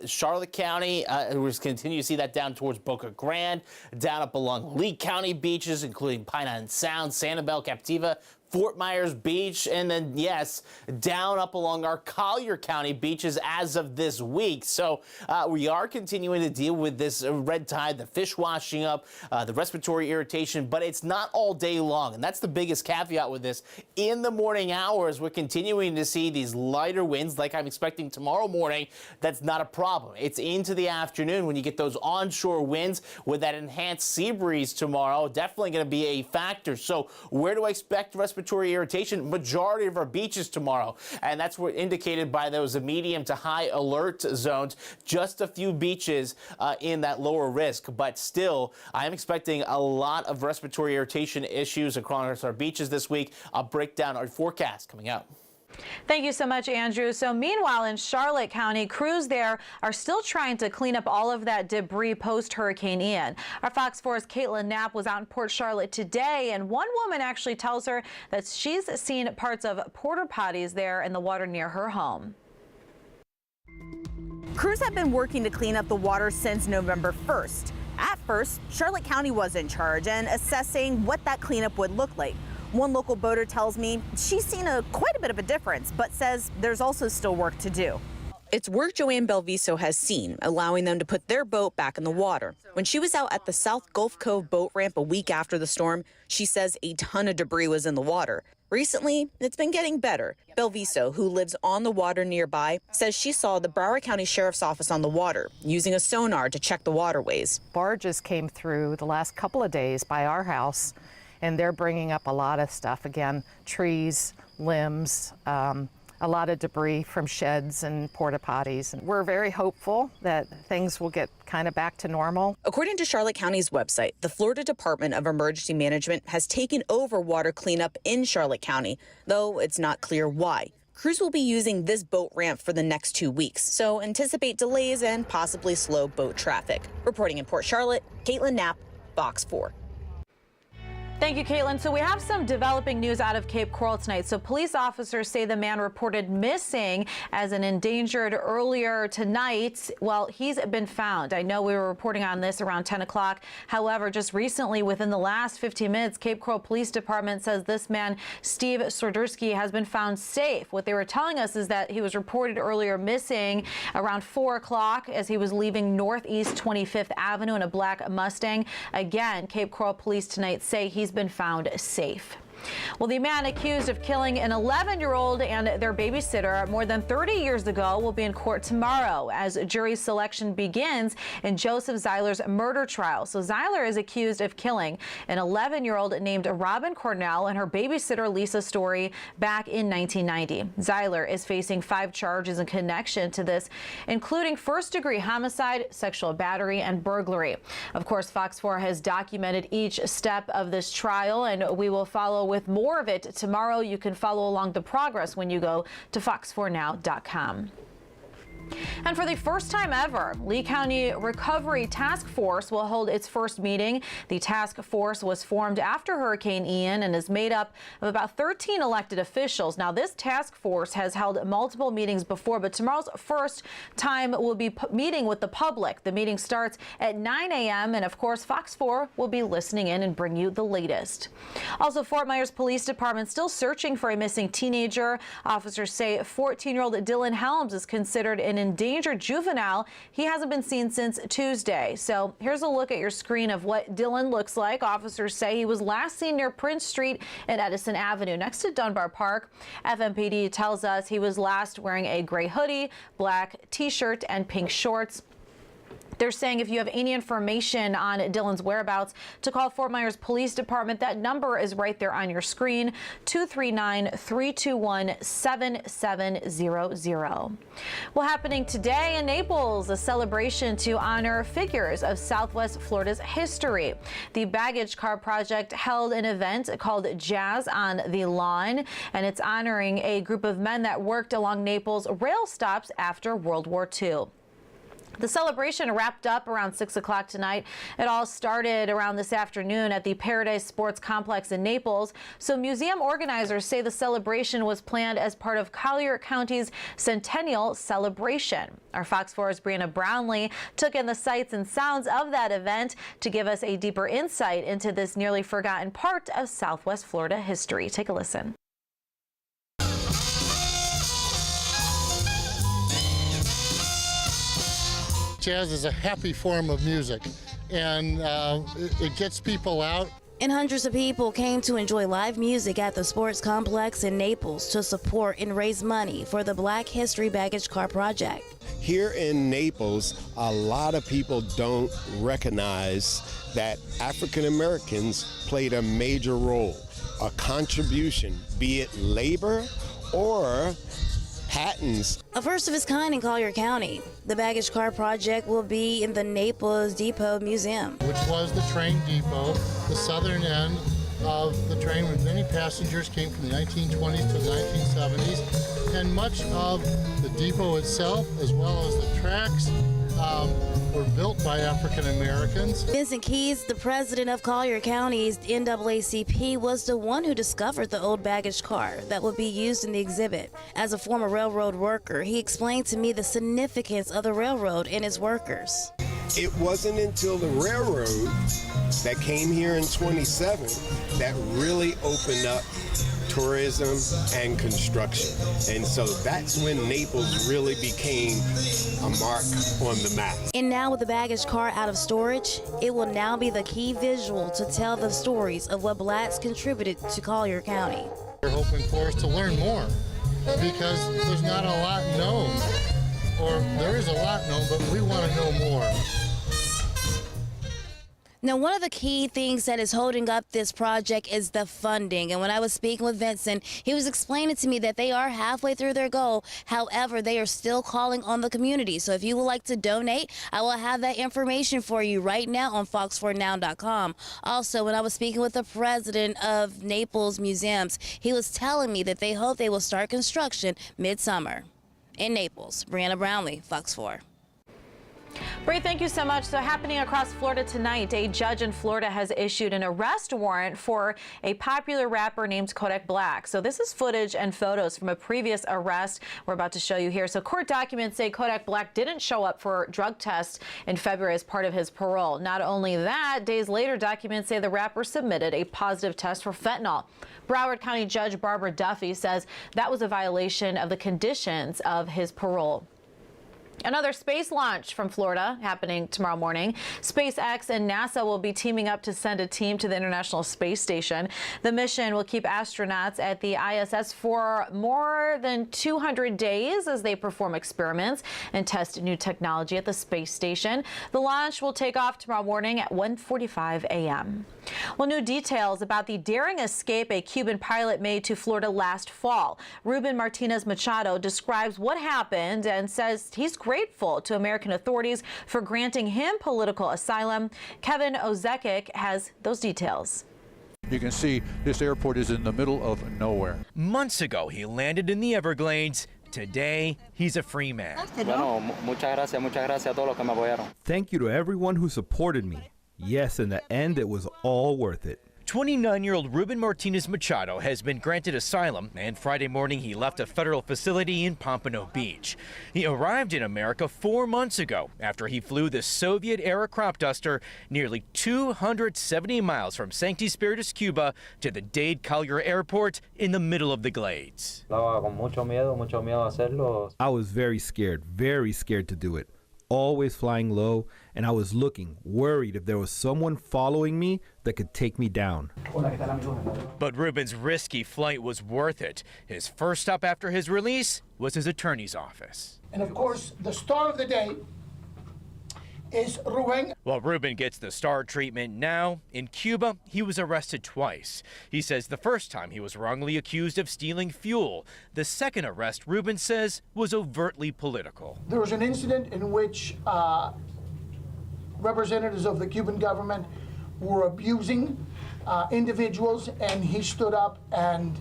Speaker 3: Charlotte County. We're continue to see that down towards Boca Grande, down up along Lee County beaches, including Pine Island Sound, Sanibel, Captiva, Fort Myers Beach, and then, yes, down up along our Collier County beaches as of this week. So we are continuing to deal with this red tide, the fish washing up, the respiratory irritation, but it's not all day long. And that's the biggest caveat with this. In the morning hours, we're continuing to see these lighter winds like I'm expecting tomorrow morning. That's not a problem. It's into the afternoon when you get those onshore winds with that enhanced sea breeze tomorrow. Definitely going to be a factor. So where do I expect respiratory irritation? Majority of our beaches tomorrow, and that's what indicated by those medium to high alert zones. Just a few beaches in that lower risk, but still I'm expecting a lot of respiratory irritation issues across our beaches this week. I'll break down our forecast coming up.
Speaker 1: Thank you so much, Andrew. So meanwhile, in Charlotte County, crews there are still trying to clean up all of that debris post-Hurricane Ian. Our Fox 4's Caitlin Knapp was out in Port Charlotte today, and one woman actually tells her that she's seen parts of porta potties there in the water near her home.
Speaker 13: Crews have been working to clean up the water since November 1st. At first, Charlotte County was in charge and assessing what that cleanup would look like. One local boater tells me she's seen quite a bit of a difference, but says there's also still work to do. It's work Joanne Belviso has seen, allowing them to put their boat back in the water. When she was out at the South Gulf Cove boat ramp a week after the storm, she says a ton of debris was in the water. Recently, it's been getting better. Belviso, who lives on the water nearby, says she saw the Broward County Sheriff's Office on the water, using a sonar to check the waterways.
Speaker 14: Barges came through the last couple of days by our house, and they're bringing up a lot of stuff. Again, trees, limbs, a lot of debris from sheds and porta potties. And we're very hopeful that things will get kind of back to normal.
Speaker 13: According to Charlotte County's website, the Florida Department of Emergency Management has taken over water cleanup in Charlotte County, though it's not clear why. Crews will be using this boat ramp for the next 2 weeks, so anticipate delays and possibly slow boat traffic. Reporting in Port Charlotte, Caitlin Knapp, Fox 4.
Speaker 1: Thank you, Caitlin. So we have some developing news out of Cape Coral tonight. So police officers say the man reported missing as an endangered earlier tonight. Well, he's been found. I know we were reporting on this around 10 o'clock. However, just recently, within the last 15 minutes, Cape Coral Police Department says this man, Steve Sordursky, has been found safe. What they were telling us is that he was reported earlier missing around 4 o'clock as he was leaving Northeast 25th Avenue in a black Mustang. Again, Cape Coral Police tonight say he's been found safe. Well, the man accused of killing an 11-year-old and their babysitter more than 30 years ago will be in court tomorrow as jury selection begins in Joseph Zeiler's murder trial. So Zeiler is accused of killing an 11-year-old named Robin Cornell and her babysitter Lisa Story back in 1990. Zeiler is facing 5 charges in connection to this, including first-degree homicide, sexual battery, and burglary. Of course, Fox 4 has documented each step of this trial, and we will follow with more of it tomorrow. You can follow along the progress when you go to fox4now.com. And for the first time ever, Lee County Recovery Task Force will hold its first meeting. The task force was formed after Hurricane Ian and is made up of about 13 elected officials. Now, this task force has held multiple meetings before, but tomorrow's first time will be meeting with the public. The meeting starts at 9 a.m. and, of course, Fox 4 will be listening in and bring you the latest. Also, Fort Myers Police Department still searching for a missing teenager. Officers say 14-year-old Dylan Helms is considered an endangered juvenile. He hasn't been seen since Tuesday. So here's a look at your screen of what Dylan looks like. Officers say he was last seen near Prince Street and Edison Avenue next to Dunbar Park. FMPD tells us he was last wearing a gray hoodie, black t-shirt, and pink shorts. They're saying if you have any information on Dylan's whereabouts, to call Fort Myers Police Department. That number is right there on your screen, 239-321-7700. Well, happening today in Naples, a celebration to honor figures of Southwest Florida's history. The Baggage Car Project held an event called Jazz on the Lawn, and it's honoring a group of men that worked along Naples' rail stops after World War II. The celebration wrapped up around 6 o'clock tonight. It all started around this afternoon at the Paradise Sports Complex in Naples. So museum organizers say the celebration was planned as part of Collier County's centennial celebration. Our Fox 4's Brianna Brownlee took in the sights and sounds of that event to give us a deeper insight into this nearly forgotten part of Southwest Florida history. Take a listen.
Speaker 15: Jazz is a happy form of music, and it gets people out.
Speaker 17: And hundreds of people came to enjoy live music at the sports complex in Naples to support and raise money for the Black History Baggage Car Project.
Speaker 18: Here in Naples, a lot of people don't recognize that African Americans played a major role, a contribution, be it labor or patents.
Speaker 17: A first of its kind in Collier County. The Baggage Car Project will be in the Naples Depot Museum,
Speaker 15: which was the train depot, the southern end of the train where many passengers came from the 1920s to the 1970s. And much of the depot itself, as well as the tracks, were built by African Americans.
Speaker 17: Vincent Keys, the president of Collier County's NAACP, was the one who discovered the old baggage car that would be used in the exhibit. As a former railroad worker, he explained to me the significance of the railroad and its workers.
Speaker 18: It wasn't until the railroad that came here in 27 that really opened up tourism and construction. And so that's when Naples really became a mark on the map.
Speaker 17: And now with the baggage car out of storage, it will now be the key visual to tell the stories of what blacks contributed to Collier County.
Speaker 15: We're hoping for us to learn more because there's not a lot known, or there is a lot known, but we want to know more.
Speaker 17: Now, one of the key things that is holding up this project is the funding. And when I was speaking with Vincent, he was explaining to me that they are halfway through their goal. However, they are still calling on the community. So if you would like to donate, I will have that information for you right now on fox4now.com. Also, when I was speaking with the president of Naples Museums, he was telling me that they hope they will start construction midsummer. In Naples, Brianna Brownlee, Fox 4.
Speaker 1: Bree, thank you so much. So happening across Florida tonight, a judge in Florida has issued an arrest warrant for a popular rapper named Kodak Black. So this is footage and photos from a previous arrest we're about to show you here. So court documents say Kodak Black didn't show up for drug tests in February as part of his parole. Not only that, days later, documents say the rapper submitted a positive test for fentanyl. Broward County Judge Barbara Duffy says that was a violation of the conditions of his parole. Another space launch from Florida happening tomorrow morning. SpaceX and NASA will be teaming up to send a team to the International Space Station. The mission will keep astronauts at the ISS for more than 200 days as they perform experiments and test new technology at the space station. The launch will take off tomorrow morning at 1:45 a.m. Well, new details about the daring escape a Cuban pilot made to Florida last fall. Ruben Martinez Machado describes what happened and says he's grateful to American authorities for granting him political asylum. Kevin Ozekic has those details.
Speaker 6: You can see this airport is in the middle of nowhere.
Speaker 7: Months ago, he landed in the Everglades Today, he's a free man.
Speaker 5: Bueno, muchas gracias a todos los que me apoyaron.
Speaker 8: Thank you to everyone who supported me. Yes, in the end, it was all worth it.
Speaker 7: 29-year-old Ruben Martinez Machado has been granted asylum, and Friday morning he left a federal facility in Pompano Beach. He arrived in America 4 months ago after he flew the Soviet-era crop duster nearly 270 miles from Sancti Spiritus, Cuba to the Dade Collier Airport in the middle of the Glades.
Speaker 5: Mucho miedo hacerlo.
Speaker 8: I was very scared to do it. Always flying low, and I was looking, worried if there was someone following me that could take me down.
Speaker 7: But Ruben's risky flight was worth it. His first stop after his release was his attorney's office.
Speaker 24: And of course, the star of the day is Ruben.
Speaker 7: While Ruben gets the star treatment now, in Cuba, he was arrested twice. He says the first time he was wrongly accused of stealing fuel. The second arrest, Ruben says, was overtly political.
Speaker 24: There was an incident in which representatives of the Cuban government were abusing individuals, and he stood up and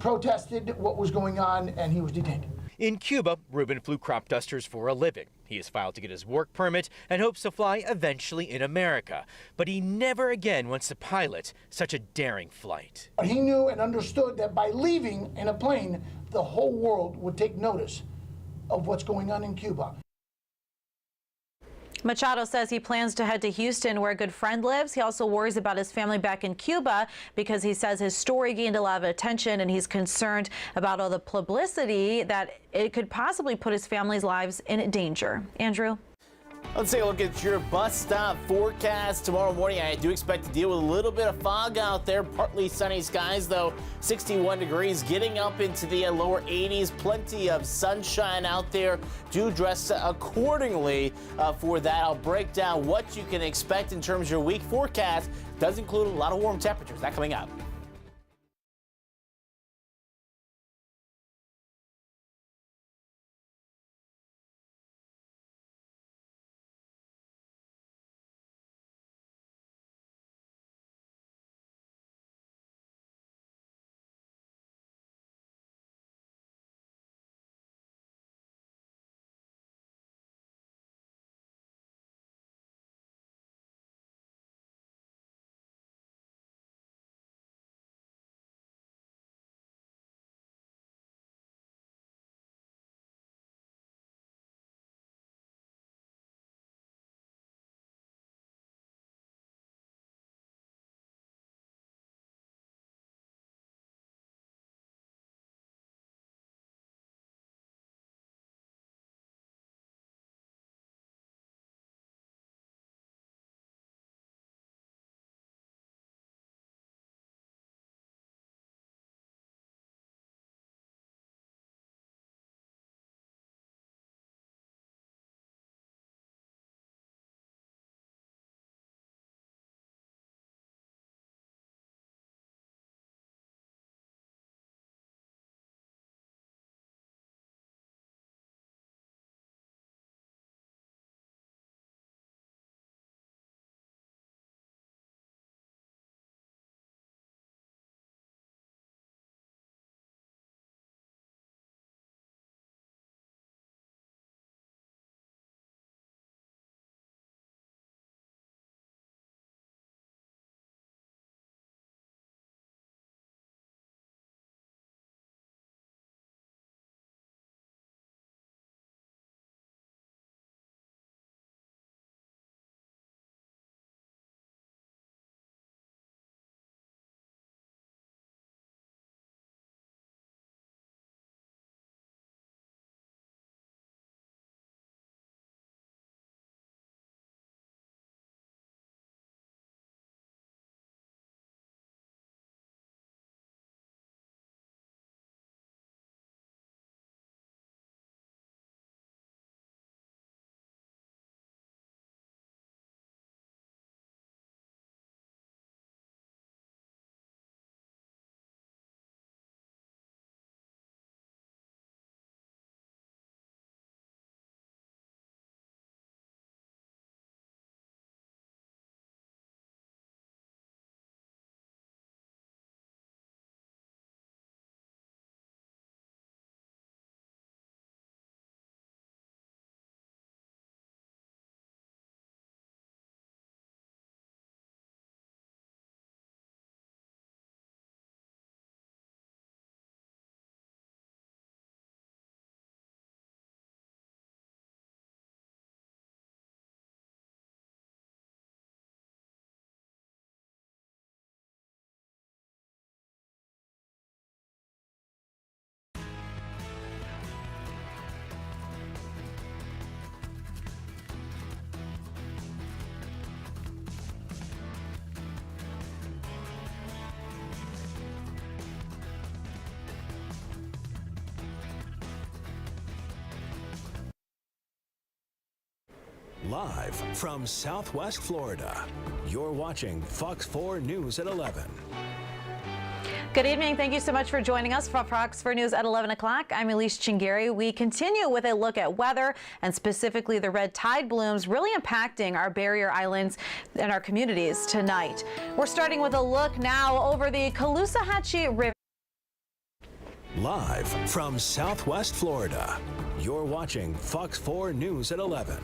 Speaker 24: protested what was going on, and he was detained.
Speaker 7: In Cuba, Ruben flew crop dusters for a living. He has filed to get his work permit and hopes to fly eventually in America. But he never again wants to pilot such a daring flight.
Speaker 24: He knew and understood that by leaving in a plane, the whole world would take notice of what's going on in Cuba.
Speaker 1: Machado says he plans to head to Houston, where a good friend lives. He also worries about his family back in Cuba because he says his story gained a lot of attention, and he's concerned about all the publicity that it could possibly put his family's lives in danger. Andrew?
Speaker 3: Let's take a look at your bus stop forecast. Tomorrow morning, I do expect to deal with a little bit of fog out there. Partly sunny skies, though. 61 degrees, getting up into the lower 80s. Plenty of sunshine out there. Do dress accordingly for that. I'll break down what you can expect in terms of your week forecast. Does include a lot of warm temperatures. That coming up.
Speaker 2: Live from Southwest Florida, you're watching Fox 4 News at 11.
Speaker 1: Good evening. Thank you so much for joining us for Fox 4 News at 11 o'clock. I'm Elise Chingari. We continue with a look at weather and specifically the red tide blooms really impacting our barrier islands and our communities tonight. We're starting with a look now over the Caloosahatchee River.
Speaker 2: Live from Southwest Florida, you're watching Fox 4 News at 11.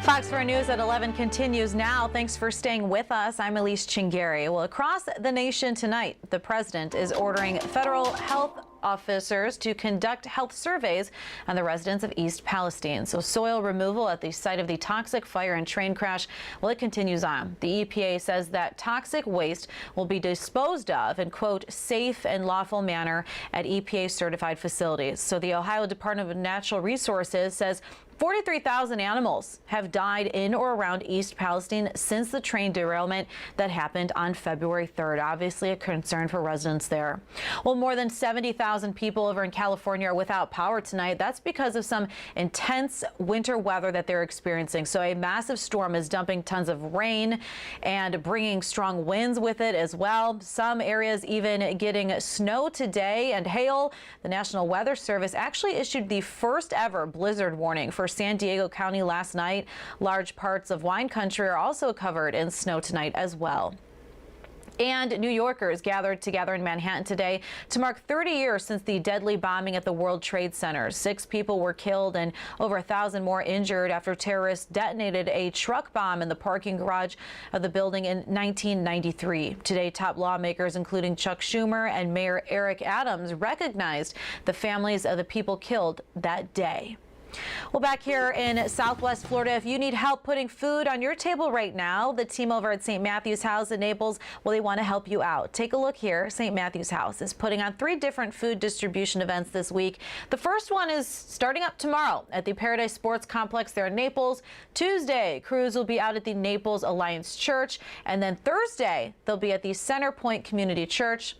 Speaker 1: Fox 4 News at 11 continues now. Thanks for staying with us. I'm Elise Chingari. Well, across the nation tonight, the president is ordering federal health officers to conduct health surveys on the residents of East Palestine. So soil removal at the site of the toxic fire and train crash, well, it continues on. The EPA says that toxic waste will be disposed of in, quote, safe and lawful manner at EPA certified facilities. So the Ohio Department of Natural Resources says 43,000 animals have died in or around East Palestine since the train derailment that happened on February 3rd. Obviously a concern for residents there. Well, more than 70,000 people over in California are without power tonight. That's because of some intense winter weather that they're experiencing. So a massive storm is dumping tons of rain and bringing strong winds with it as well. Some areas even getting snow today and hail. The National Weather Service actually issued the first ever blizzard warning for San Diego County last night. Large parts of wine country are also covered in snow tonight as well. And New Yorkers gathered together in Manhattan today to mark 30 years since the deadly bombing at the World Trade Center. 6 people were killed and over 1,000 more injured after terrorists detonated a truck bomb in the parking garage of the building in 1993. Today, top lawmakers, including Chuck Schumer and Mayor Eric Adams, recognized the families of the people killed that day. Well, back here in Southwest Florida, if you need help putting food on your table right now, the team over at St. Matthew's House in Naples, well, they want to help you out. Take a look here. St. Matthew's House is putting on 3 different food distribution events this week. The first one is starting up tomorrow at the Paradise Sports Complex there in Naples. Tuesday, crews will be out at the Naples Alliance Church. And then Thursday, they'll be at the Center Point Community Church.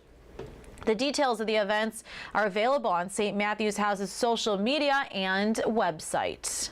Speaker 1: The details of the events are available on St. Matthew's House's social media and website.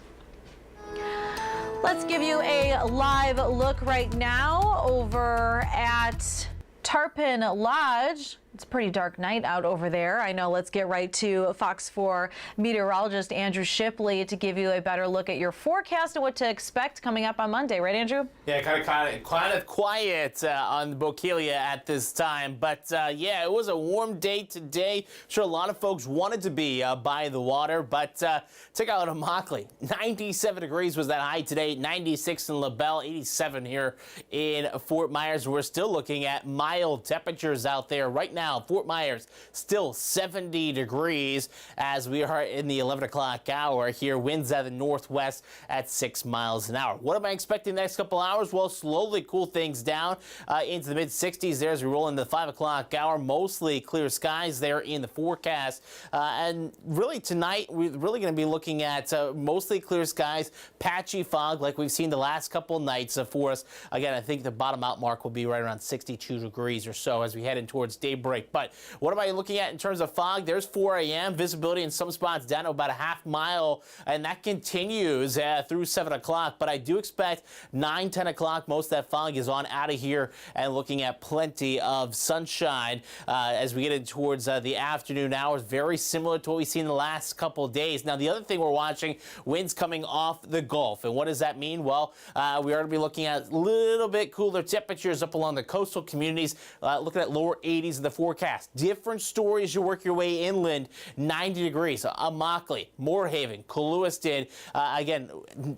Speaker 1: Let's give you a live look right now over at Tarpon Lodge. It's a pretty dark night out over there. I know. Let's get right to Fox 4 meteorologist Andrew Shipley to give you a better look at your forecast and what to expect coming up on Monday. Right, Andrew?
Speaker 3: Yeah, kind of quiet on Bokeelia at this time. But, yeah, it was a warm day today. Sure, a lot of folks wanted to be by the water. But check out Immokalee. 97 degrees was that high today. 96 in LaBelle. 87 here in Fort Myers. We're still looking at mild temperatures out there right now. Fort Myers still 70 degrees as we are in the 11 o'clock hour here. Winds out of the northwest at 6 miles an hour. What am I expecting the next couple hours? Well, slowly cool things down into the mid 60s there as we roll into the 5 o'clock hour. Mostly clear skies there in the forecast. And really tonight, we're really going to be looking at mostly clear skies, patchy fog like we've seen the last couple nights for us. Again, I think the bottom out mark will be right around 62 degrees or so as we head in towards daybreak. But what am I looking at in terms of fog? There's 4 a.m. Visibility in some spots down to about a half mile, and that continues through 7 o'clock. But I do expect 9, 10 o'clock, most of that fog is on out of here and looking at plenty of sunshine as we get in towards the afternoon hours. Very similar to what we've seen the last couple of days. Now, the other thing we're watching, winds coming off the Gulf. And what does that mean? Well, we are going to be looking at a little bit cooler temperatures up along the coastal communities, looking at lower 80s in the forecast. Different stories you work your way inland. 90 degrees. Immokalee, Moorhaven, Lewiston, again,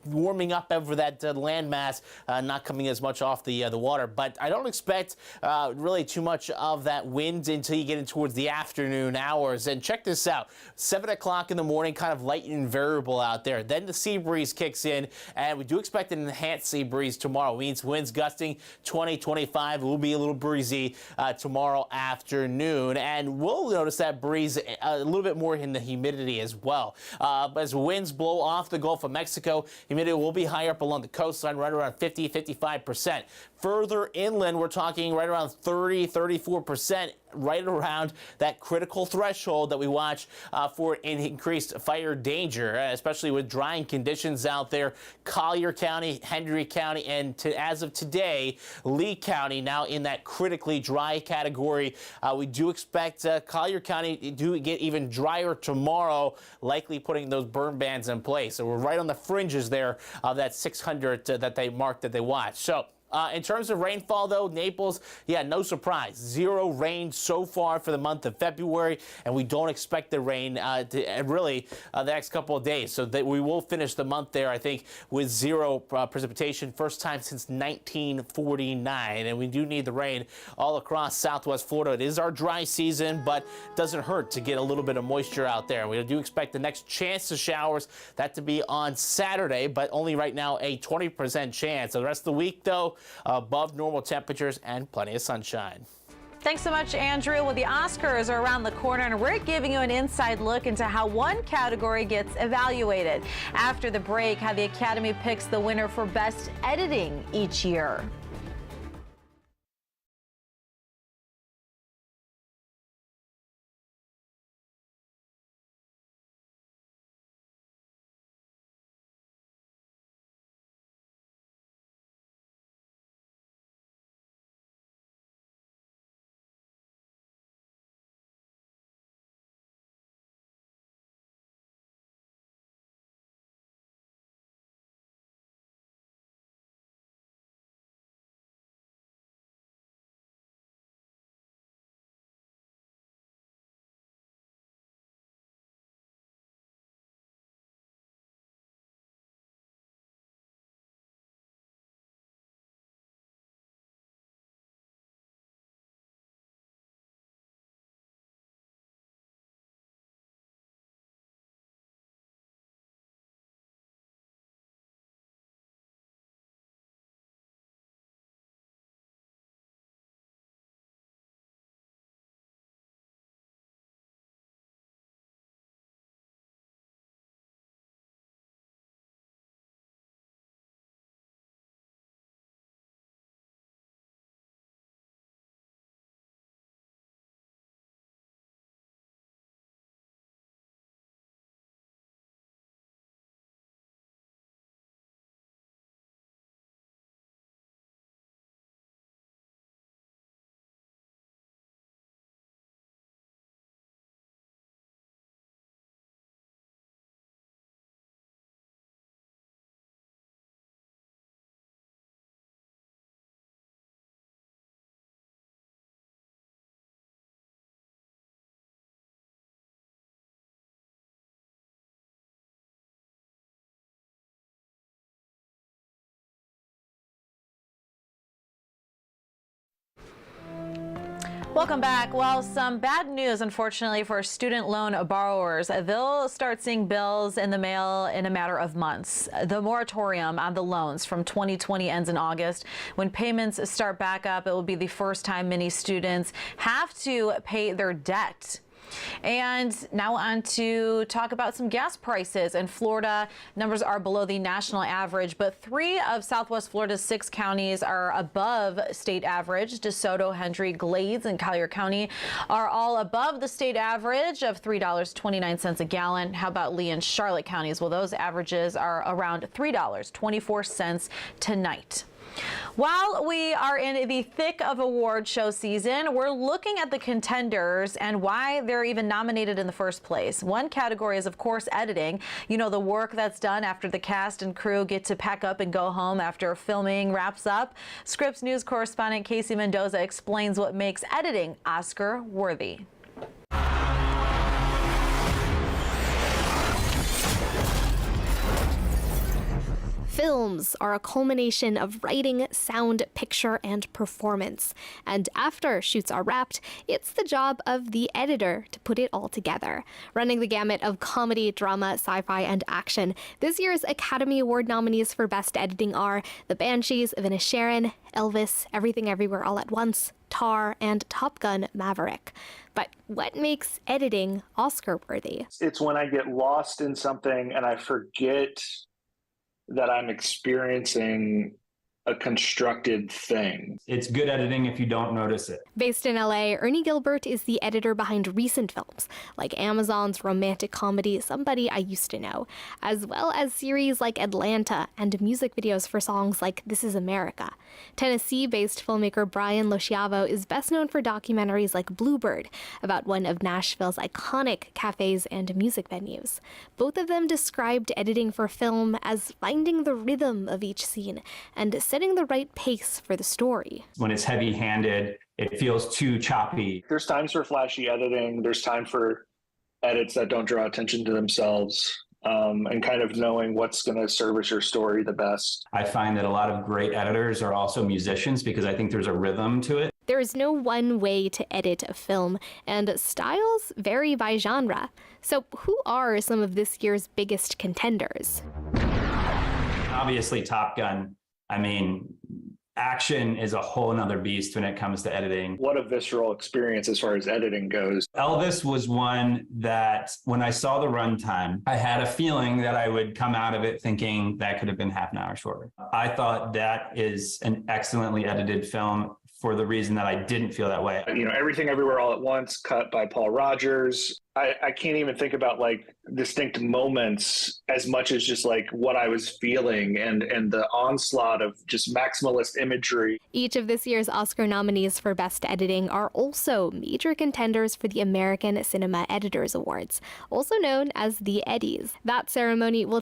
Speaker 3: warming up over that landmass, not coming as much off the water. But I don't expect really too much of that wind until you get in towards the afternoon hours. And check this out. 7 o'clock in the morning, kind of light and variable out there. Then the sea breeze kicks in, and we do expect an enhanced sea breeze tomorrow. Means winds gusting 20, 25. It will be a little breezy tomorrow afternoon, and we'll notice that breeze a little bit more in the humidity as well. As winds blow off the Gulf of Mexico, humidity will be higher up along the coastline, right around 50, 55%. Further inland, we're talking right around 30, 34%. right around that critical threshold that we watch for increased fire danger, especially with drying conditions out there. Collier County, Hendry County, and as of today, Lee County now in that critically dry category. We do expect Collier County to get even drier tomorrow, likely putting those burn bans in place. So we're right on the fringes there of that 600 that they marked that they watched. So in terms of rainfall, though, Naples, yeah, no surprise. 0 rain so far for the month of February, and we don't expect the rain the next couple of days. So that we will finish the month there, I think, with 0 precipitation, first time since 1949. And we do need the rain all across Southwest Florida. It is our dry season, but it doesn't hurt to get a little bit of moisture out there. We do expect the next chance of showers, that to be on Saturday, but only right now a 20% chance. So the rest of the week, though, above normal temperatures and plenty of sunshine.
Speaker 1: Thanks so much, Andrew. Well, the Oscars are around the corner, and we're giving you an inside look into how one category gets evaluated. After the break, how the Academy picks the winner for Best Editing each year. Welcome back. Well, some bad news, unfortunately, for student loan borrowers. They'll start seeing bills in the mail in a matter of months. The moratorium on the loans from 2020 ends in August. When payments start back up, it will be the first time many students have to pay their debt. And now on to talk about some gas prices. In Florida, numbers are below the national average, but 3 of Southwest Florida's 6 counties are above state average. DeSoto, Hendry, Glades, and Collier County are all above the state average of $3.29 a gallon. How about Lee and Charlotte counties? Well, those averages are around $3.24 tonight. While we are in the thick of award show season, we're looking at the contenders and why they're even nominated in the first place. One category is, of course, editing. You know, the work that's done after the cast and crew get to pack up and go home after filming wraps up. Scripps News correspondent Casey Mendoza explains what makes editing Oscar worthy.
Speaker 4: Films are a culmination of writing, sound, picture, and performance. And after shoots are wrapped, it's the job of the editor to put it all together. Running the gamut of comedy, drama, sci-fi, and action, this year's Academy Award nominees for Best Editing are The Banshees of Inisherin, Elvis, Everything Everywhere All at Once, Tar, and Top Gun Maverick. But what makes editing Oscar-worthy?
Speaker 16: It's when I get lost in something and I forget that I'm experiencing a constructed thing.
Speaker 19: It's good editing if you don't notice it.
Speaker 4: Based in LA, Ernie Gilbert is the editor behind recent films, like Amazon's romantic comedy Somebody I Used to Know, as well as series like Atlanta and music videos for songs like This Is America. Tennessee-based filmmaker Brian Lociavo is best known for documentaries like Bluebird, about one of Nashville's iconic cafes and music venues. Both of them described editing for film as finding the rhythm of each scene and setting the right pace for the story.
Speaker 19: When it's heavy-handed, it feels too choppy.
Speaker 16: There's times for flashy editing. There's time for edits that don't draw attention to themselves, and kind of knowing what's going to service your story the best.
Speaker 19: I find that a lot of great editors are also musicians because I think there's a rhythm to it.
Speaker 4: There is no one way to edit a film, and styles vary by genre. So who are some of this year's biggest contenders?
Speaker 19: Obviously, Top Gun. I mean, action is a whole nother beast when it comes to editing.
Speaker 16: What a visceral experience as far as editing goes.
Speaker 19: Elvis was one that when I saw the runtime, I had a feeling that I would come out of it thinking that could have been half an hour shorter. I thought that is an excellently edited film for the reason that I didn't feel that way.
Speaker 16: You know, Everything Everywhere All at Once, cut by Paul Rogers. I can't even think about like distinct moments as much as just like what I was feeling and the onslaught of just maximalist imagery.
Speaker 4: Each of this year's Oscar nominees for Best Editing are also major contenders for the American Cinema Editors Awards, also known as the Eddies. That ceremony will